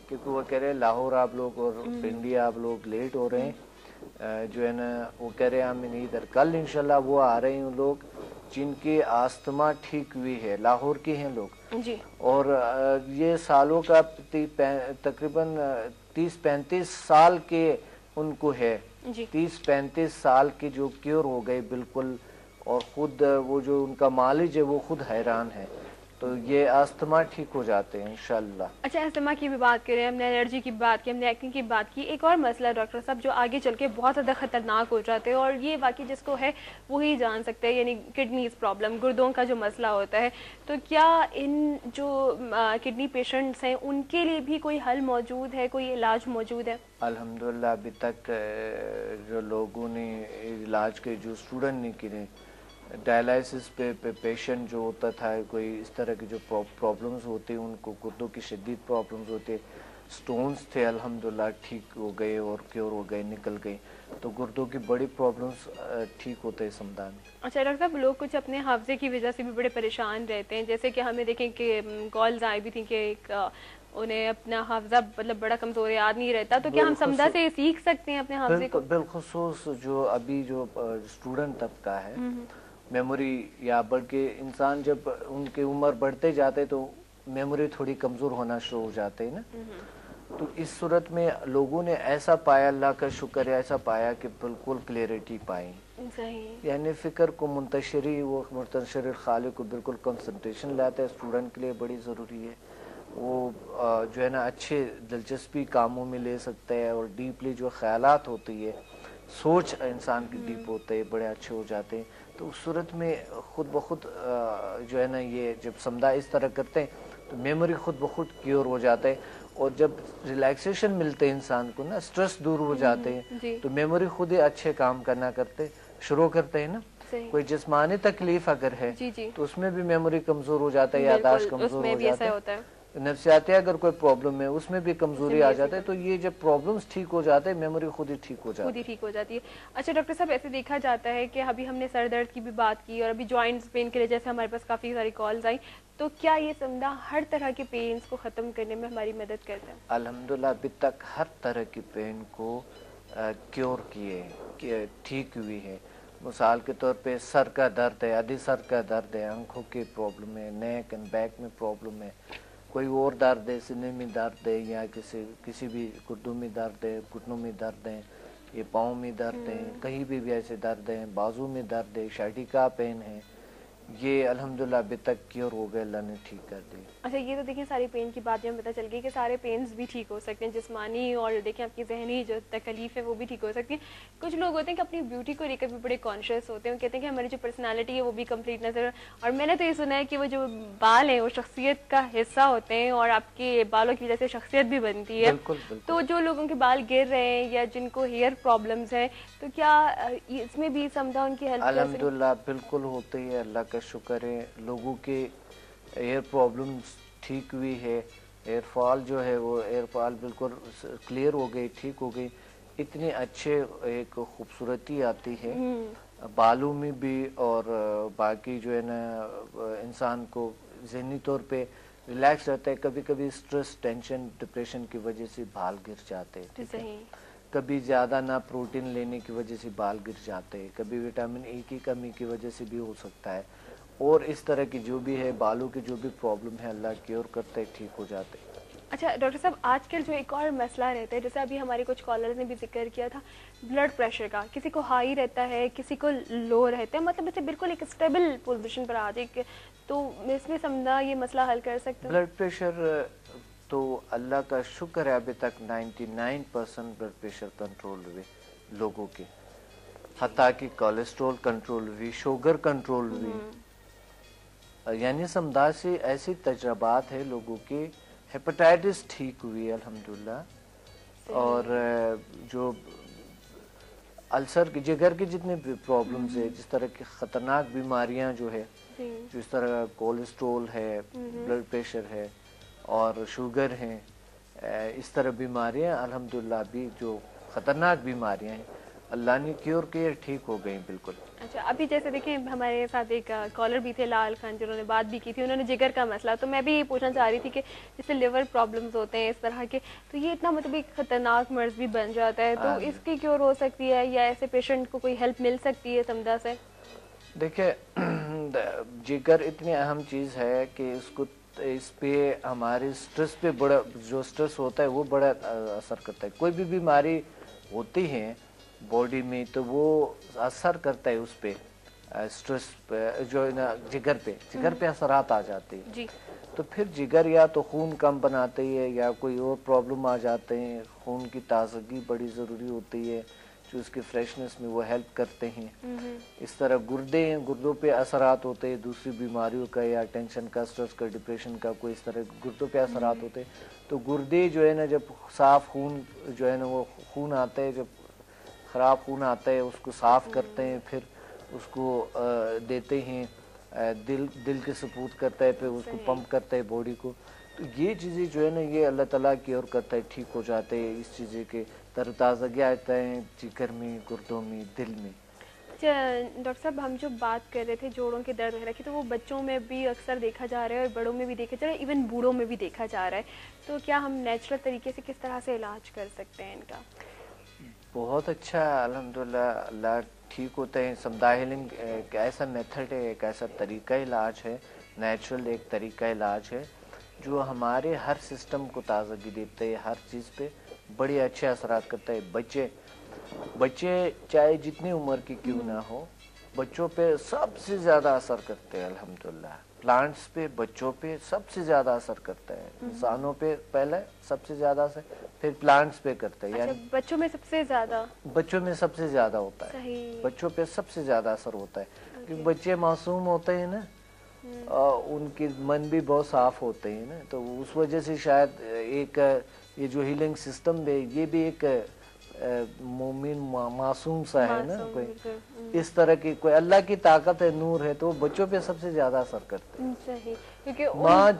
S2: क्योंकि वो कह रहे हैं लाहौर आप लोग और पिंडी आप लोग लेट हो रहे हैं, जो है ना वो कह रहे हैं हम नहीं इधर, कल इंशाल्लाह वो आ रहे हैं लोग जिनकी आस्थमा ठीक हुई है, लाहौर के हैं लोग
S1: जी।
S2: और ये सालों का तकरीबन 30-35 साल के उनको है, 30-35 साल के जो क्योर हो गए बिल्कुल, और खुद वो जो उनका मालिज है वो खुद हैरान है تو یہ آستما ٹھیک ہو جاتے ہیں انشاءاللہ.
S1: اچھا استما کی بھی بات کریں, ہم نے الرجی کی بات کی, ہم نے ایکنگ کی بات کی. ایک اور مسئلہ ڈاکٹر صاحب جو آگے چل کے بہت زیادہ خطرناک ہو جاتے ہیں, اور یہ واقعی جس کو ہے وہی جان سکتے ہیں, یعنی کڈنیز پرابلم, گردوں کا جو مسئلہ ہوتا ہے. تو کیا ان جو کڈنی پیشنٹس ہیں ان کے لیے بھی کوئی حل موجود ہے, کوئی علاج موجود ہے؟
S2: الحمدللہ ابھی تک جو لوگوں نے علاج کے جو اسٹوڈنٹ نے کرے, ڈائلائسس پہ پیشنٹ جو ہوتا تھا, کوئی اس طرح کی جو پرابلمز ہوتے, ان کو گردوں کی شدید پرابلمز ہوتے, سٹونز تھے, الحمدللہ ٹھیک ہو گئے اور کیور ہو گئے, نکل گئے. تو گردوں کی بڑی پرابلمز ٹھیک ہوتے ہیں سمدان.
S1: اچھا ڈاکٹر صاحب, لوگ کچھ اپنے حافظے کی وجہ سے بھی بڑے پریشان رہتے ہیں, جیسے کہ ہمیں دیکھیں کہ کالز آئی بھی تھیں کہ انہیں اپنا حافظہ مطلب بڑا کمزور یاد نہیں رہتا, تو کیا ہم سمدہ سے سیکھ سکتے ہیں اپنے حافظے کو؟
S2: بالخصوص جو ابھی جو اسٹوڈنٹ طبقہ ہے, میموری یا بلکہ انسان جب ان کی عمر بڑھتے جاتے تو میموری تھوڑی کمزور ہونا شروع ہو جاتے ہیں نا. تو اس صورت میں لوگوں نے ایسا پایا, اللہ کا شکر ہے, ایسا پایا کہ بالکل کلیئرٹی پائی, یعنی فکر کو منتشری, وہ منتشر خالق کو بالکل کنسنٹریشن لاتا ہے. اسٹوڈنٹ کے لیے بڑی ضروری ہے, وہ جو ہے نا اچھے دلچسپی کاموں میں لے سکتا ہے, اور ڈیپلی جو خیالات ہوتی ہے, سوچ انسان کی ڈیپ ہوتے ہیں, بڑے اچھے ہو جاتے ہیں. تو اس صورت میں خود بخود جو ہے نا یہ جب سمدھا اس طرح کرتے ہیں تو میموری خود بخود کیور ہو جاتا ہے, اور جب ریلیکسیشن ملتے ہیں انسان کو نا, اسٹریس دور ہو جاتے ہیں, تو میموری خود ہی اچھے کام کرنا شروع کرتے ہیں نا. کوئی جسمانی تکلیف اگر ہے تو اس میں بھی میموری کمزور ہو جاتا ہے, یادداشت کمزور ہو جاتا ہے. نفسیاتی اگر کوئی پرابلم ہے اس میں بھی کمزوری آ جاتا ہے. تو یہ جب پرابلمز ٹھیک ہو جاتے ہیں, میموری خود ہی ٹھیک ہو جاتی ہے.
S1: اچھا ڈاکٹر صاحب, ایسے دیکھا جاتا ہے کہ ابھی ہم نے سر درد کی بھی بات کی, اور ابھی جوائنٹس پین کے لیے جیسے ہمارے پاس کافی ساری کالز آئی, تو کیا یہ سمدھا ہر طرح کے پینز کو ختم کرنے میں ہماری مدد کرتا ہے؟
S2: الحمدللہ ابھی تک ہر طرح کی پین کو کیور کیے, ٹھیک ہوئی ہے. مثال کے طور پہ سر کا درد ہے, آدھی سر کا درد ہے, آنکھوں کی پرابلم ہے, نیک اینڈ بیک میں پرابلم ہے, کوئی اور درد ہے, سینے میں درد ہے, یا کسی بھی گردوں میں درد ہے, گھٹنوں میں درد ہے, یہ پاؤں میں درد ہے, کہیں بھی ایسے درد ہیں, بازو میں درد ہے, شائٹیکا پین ہے, یہ الحمدللہ ابھی تک کیور ہو گئے, اللہ نے ٹھیک کر دی.
S1: اچھا, یہ تو دیکھیں ساری پین کی بات ہمیں پتہ چل گئی کہ سارے پینز بھی ٹھیک ہو سکتے ہیں, جسمانی اور دیکھیں آپ کی ذہنی جو تکلیف ہے وہ بھی ٹھیک ہو سکتی ہے. کچھ لوگ ہوتے ہیں کہ اپنی بیوٹی کو لے کر بھی بڑے کانشیس ہوتے ہیں, کہتے ہیں کہ ہماری جو پرسنالٹی ہے وہ بھی کمپلیٹ نظر, اور میں نے تو یہ سنا ہے کہ وہ جو بال ہیں وہ شخصیت کا حصہ ہوتے ہیں, اور آپ کے بالوں کی وجہ سے شخصیت بھی بنتی ہے. تو جو لوگوں کے بال گر رہے ہیں یا جن کو ہیئر پرابلمز ہیں, تو کیا اس میں بھی سمدھا ان کی ہیلپ؟
S2: الحمدللہ بالکل ہوتے ہیں, اللہ کا شکر ہے. لوگوں کے ایئر پرابلمز ٹھیک ہوئی ہے, ایئر فال جو ہے وہ ایئر فال بالکل کلیئر ہو گئی, ٹھیک ہو گئی. اتنے اچھے ایک خوبصورتی آتی ہے بالوں میں بھی, اور باقی جو ہے نا انسان کو ذہنی طور پہ ریلیکس رہتا ہے. کبھی کبھی سٹریس, ٹینشن, ڈپریشن کی وجہ سے بال گر جاتے ہیں, کبھی زیادہ نہ پروٹین لینے کی وجہ سے بال گر جاتے ہیں, کبھی وٹامن ای کی کمی کی وجہ سے بھی ہو سکتا ہے, اور اس طرح کی جو بھی ہے بالوں کی جو بھی پرابلم ہے اللہ کیور کرتے ہیں, ٹھیک ہو جاتے ہیں.
S1: اچھا ڈاکٹر صاحب, آج کل جو ایک اور مسئلہ رہتا ہے, جیسے ابھی ہمارے کچھ کالرز نے بھی ذکر کیا تھا, بلڈ پریشر کا. کسی کو ہائی رہتا ہے, کسی کو لو رہتا ہے, مطلب اسے بالکل ایک اسٹیبل پوزیشن پر آ جائے, تو اس میں سمجھنا یہ مسئلہ حل کر سکتے ہیں؟
S2: بلڈ پریشر تو اللہ کا شکر ہے ابھی تک 99% بلڈ پریشر کنٹرول ہوئے لوگوں کے, حتیٰ کہ کولیسٹرول کنٹرول ہوئی, شوگر کنٹرول ہوئی. یعنی سمدھا سے ایسی تجربات ہے لوگوں کے, ہیپاٹائٹس ٹھیک ہوئی الحمدللہ, اور جو السر کی, جگر کی جتنے بھی پرابلمز ہے, جس طرح کی خطرناک بیماریاں جو ہے, جس طرح کولیسٹرول ہے, بلڈ پریشر ہے, اور شوگر ہیں, اس طرح بیماریاں الحمدللہ بھی جو خطرناک بیماریاں ہیں اللہ نے کیور کیے, ٹھیک ہو گئیں بالکل.
S1: اچھا, ابھی جیسے دیکھیں ہمارے ساتھ ایک کالر بھی تھے لال خان, جنہوں نے بات بھی کی تھی, انہوں نے جگر کا مسئلہ, تو میں بھی پوچھنا چاہ رہی تھی کہ جیسے لیور پرابلمز ہوتے ہیں اس طرح کے, تو یہ اتنا مطلب ایک خطرناک مرض بھی بن جاتا ہے, تو اس کی کیور ہو سکتی ہے, یا ایسے پیشنٹ کو کوئی ہیلپ مل سکتی ہے سمدھا سے؟
S2: دیکھیں جگر اتنی اہم چیز ہے کہ اس پہ ہمارے سٹریس پہ بڑا, جو سٹریس ہوتا ہے وہ بڑا اثر کرتا ہے. کوئی بھی بیماری ہوتی ہے باڈی میں تو وہ اثر کرتا ہے اس پہ, स्ट्रेस जो है ना जिगर पे असरात आ जाते हैं
S1: जी।
S2: तो फिर जिगर या तो खून कम बनाते है या कोई और प्रॉब्लम आ जाते हैं, खून की ताजगी बड़ी ज़रूरी होती है जो उसके फ्रेशनेस में वो हेल्प करते हैं। इस तरह गुर्दे हैं, गुर्दों पे असरात होते हैं दूसरी बीमारियों का या टेंशन का, स्ट्रेस का, डिप्रेशन का, कोई इस तरह गुर्दों पे असरात होते हैं। तो गुर्दे जो है ना जब साफ खून जो है ना वो खून आता है, जब ख़राब खून आता है उसको साफ करते हैं, फिर उसको देते हैं, दिल के सपोर्ट करता है, फिर उसको पंप करता है बॉडी को। तो ये चीज़ें जो है ना ये अल्लाह ताला की ओर करता है, ठीक हो जाते हैं इस चीज़ें के, तरताज़गी आता है जिगर में, गुर्दों में, दिल में।
S1: डॉक्टर साहब हम जो बात कर रहे थे जोड़ों के दर्द वगैरह की, तो वो बच्चों में भी अक्सर देखा जा रहा है और बड़ों में भी देखा जा रहा है, इवन बूढ़ों में भी देखा जा रहा है। तो क्या हम नेचुरल तरीके से किस तरह से इलाज कर सकते हैं इनका?
S2: बहुत अच्छा, अल्हम्दुलिल्लाह, अल्लाह ठीक होते हैं। समदा हीलिंग एक ऐसा मेथड है, एक ऐसा तरीका इलाज है, नेचुरल एक तरीका इलाज है जो हमारे हर सिस्टम को ताज़गी देते है, हर चीज़ पे बड़े अच्छे असरात करता है। बच्चे चाहे जितनी उम्र की क्यों ना हो, बच्चों पे सबसे ज़्यादा असर करते हैं अल्हम्दुलिल्लाह। प्लांट्स पे, बच्चों पे सबसे ज़्यादा असर करता है, इंसानों पे पहले सबसे ज़्यादा असर, फिर प्लांट्स पे करता है।
S1: अच्छा,
S2: यानी
S1: बच्चों में सबसे ज़्यादा?
S2: बच्चों में सबसे ज़्यादा होता है, बच्चों पे सबसे ज़्यादा असर होता है क्योंकि बच्चे मासूम होते हैं ना, उनके मन भी बहुत साफ होते हैं ना, तो उस वजह से शायद एक ये जो हीलिंग सिस्टम है ये भी एक मोमिन मासूम सा है ना, कोई इस तरह की कोई अल्लाह की ताकत है, नूर है, तो बच्चों पे सबसे ज्यादा असर करते हैं।
S1: सही, क्योंकि
S2: माँ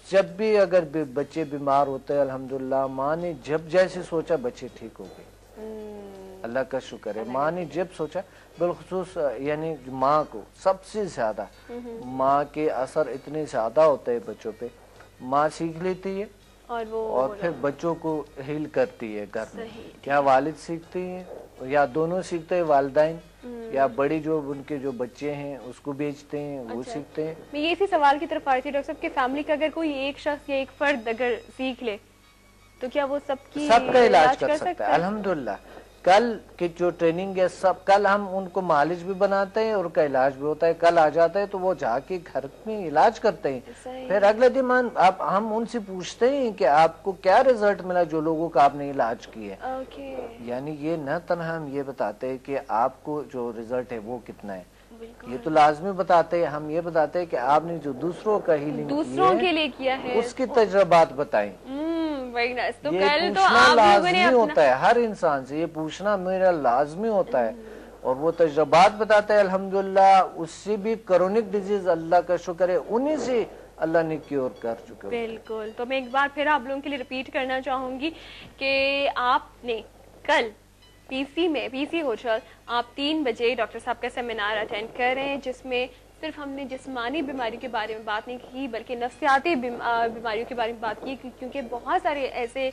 S2: जब भी अगर बच्चे बीमार होते हैं, अल्हम्दुलिल्लाह माँ ने जब जैसे सोचा बच्चे ठीक हो गए, अल्लाह का शुक्र है। माँ ने जब सोचा, बिलखुसूस यानी माँ को सबसे ज्यादा, माँ के असर इतने ज्यादा होते हैं बच्चों पे, माँ सीख लेती है और फिर बच्चों को हील करती है घर में। या वालिद सीखते हैं या दोनों सीखते हैं, वालिदैन या बड़ी जो उनके जो बच्चे हैं उसको बेचते हैं, वो सीखते हैं।
S1: मैं ये इसी सवाल की तरफ आ रही थी डॉक्टर साहब कि फैमिली का अगर कोई एक शख्स या एक फर्द अगर सीख ले तो क्या वो सबका
S2: इलाज कर सकता है? अल्हम्दुलिल्लाह कल की जो ट्रेनिंग है सब, कल हम उनको मालिश भी बनाते हैं और उनका इलाज भी होता है। कल आ जाता है तो वो जाके घर में इलाज करते हैं, फिर अगले दिन हम उनसे पूछते हैं कि आपको क्या रिजल्ट मिला जो लोगों का आपने इलाज किया। यानी ये न तन्हा हम ये बताते हैं कि आपको जो रिजल्ट है वो कितना है, ये तो लाजमी बताते हैं, हम ये बताते हैं कि आपने जो दूसरों का हीलिंग
S1: दूसरों के लिए किया है
S2: उसकी तजुर्बात बताएं।
S1: तो
S2: ये
S1: कल तो
S2: पूछना
S1: आप
S2: लाजमी होता है, हर इंसान से ये पूछना मेरा लाजमी होता है और वो तजुर्बात बताता है। अल्हम्दुलिल्लाह उससे भी क्रोनिक डिजीज, अल्लाह का शुक्र है, उन्हीं से अल्लाह ने क्योर कर चुके।
S1: बिल्कुल, तो मैं एक बार फिर आप लोगों के लिए रिपीट करना चाहूंगी कि आपने कल पीसी होटल आप 3 बजे डॉक्टर साहब का सेमिनार अटेंड कर रहे हैं, जिसमें सिर्फ हमने जिस्मानी बीमारी के बारे में बात नहीं की बल्कि नफ्सियाती बीमारियों के बारे में बात की, क्योंकि बहुत सारे ऐसे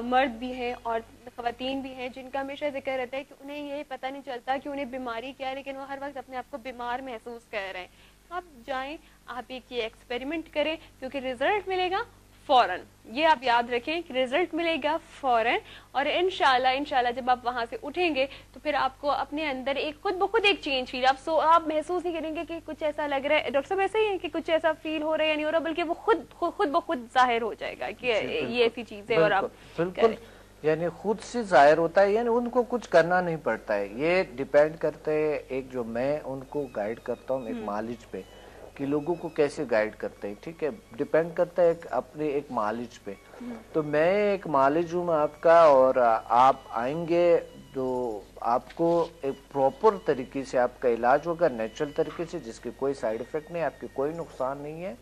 S1: मर्द भी हैं और ख़वातीन भी हैं जिनका हमेशा जिक्र रहता है कि उन्हें ये पता नहीं चलता कि उन्हें बीमारी क्या है, लेकिन वो हर वक्त अपने आप को बीमार महसूस कर रहे हैं। तो आप जाएं, आप एक ये एक्सपेरिमेंट करें, क्योंकि रिजल्ट मिलेगा फौरन, ये आप याद रखें कि रिजल्ट मिलेगा फौरन। और इंशाल्लाह जब आप वहां से उठेंगे तो फिर आपको अपने अंदर एक खुद ब खुद एक चेंज फील, आप महसूस नहीं करेंगे कि कुछ ऐसा लग रहा है। डॉक्टर साहब ऐसे ही है कि कुछ ऐसा फील हो रहा है या नहीं हो रहा, बल्कि वो खुद ब खुद जाहिर हो जाएगा कि ये ऐसी चीज है। और आप
S2: बिल्कुल यानी खुद से जाहिर होता है, यानी उनको कुछ करना नहीं पड़ता है। ये डिपेंड करते है, एक जो मैं उनको गाइड करता हूँ एक मालिज पे कि लोगों को कैसे गाइड करते हैं, ठीक है, डिपेंड करता है अपने एक मालिज पे। तो मैं एक मालिज हूँ आपका, और आप आएंगे तो आपको एक प्रॉपर तरीके से आपका इलाज होगा, नेचुरल तरीके से, जिसके कोई साइड इफेक्ट नहीं, आपके कोई नुकसान नहीं है,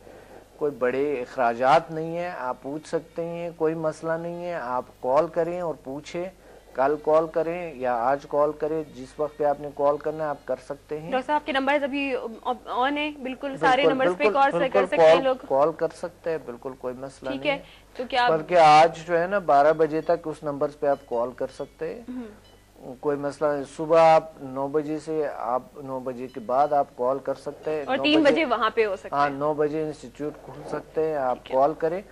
S2: कोई बड़े अखराजात नहीं है। आप पूछ सकते हैं, कोई मसला नहीं है। आप कॉल करें और पूछें, कल कॉल करें या आज कॉल करें, जिस वक्त पे आपने कॉल करना है आप कर सकते हैं।
S1: डॉक्टर साहब आपके नंबर अभी ऑन है, बिल्कुल सारे नंबर्स पे कॉल कर सकते हैं लोग,
S2: कॉल कर सकते हैं, बिल्कुल कोई मसला नहीं है।
S1: तो क्या
S2: बल्कि आज जो है ना 12 बजे तक उस नंबर पे आप कॉल कर सकते हैं, कोई मसला नहीं। सुबह आप 9 बजे से आप 9 बजे के बाद आप कॉल कर सकते हैं,
S1: और 3 बजे वहाँ पे हो सकता है।
S2: हाँ, 9 बजे इंस्टीट्यूट खुल सकते हैं, आप कॉल करें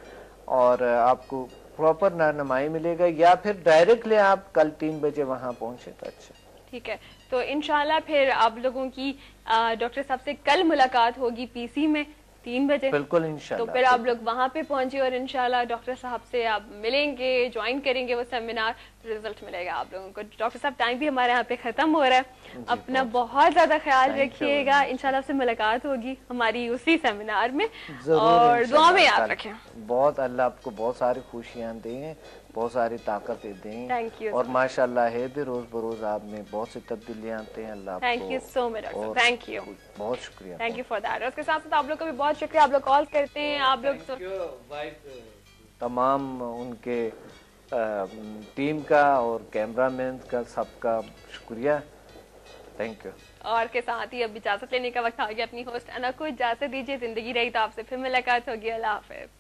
S2: और आपको प्रॉपर रहनुमाई मिलेगा, या फिर डायरेक्टली आप कल 3 बजे वहाँ पहुंचे तो अच्छा।
S1: ٹھیک ہے, تو انشاءاللہ پھر آپ لوگوں کی ڈاکٹر صاحب سے کل ملاقات ہوگی PC میں 3 بجے.
S2: بالکل انشاءاللہ.
S1: تو پھر آپ لوگ وہاں پہ پہنچے اور انشاءاللہ ڈاکٹر صاحب سے آپ ملیں گے, جوائن کریں گے وہ سیمینار, رزلٹ ملے گا آپ لوگوں کو. ڈاکٹر صاحب ٹائم بھی ہمارے یہاں پہ ختم ہو رہا ہے, اپنا بہت زیادہ خیال رکھیے گا. انشاءاللہ آپ سے ملاقات ہوگی ہماری اسی سیمینار میں, اور دعا میں یاد رکھیں.
S2: بہت اللہ آپ کو بہت ساری خوشیاں دیں, بہت ساری طاقتیں دیں, اور ماشاءاللہ ہے بھی روز بروز آپ میں بہت سی تبدیلیاں آتے ہیں. اللہ آپ کو
S1: thank you so much doctor, thank you,
S2: بہت شکریہ,
S1: تھینک یو فار دیٹ. اس کے ساتھ ساتھ آپ لوگ کا بھی بہت شکریہ, آپ لوگ کال کرتے ہیں, آپ لوگ
S2: تمام ان کے ٹیم کا اور کیمرہ مین کا سب کا شکریہ, تھینک یو.
S1: اور کے ساتھ ہی اب اجازت لینے کا وقت آ گیا. اپنی ہوسٹ انا کو اجازت دیجیے, زندگی رہی تو آپ سے پھر ملاقات ہوگی. اللہ حافظ.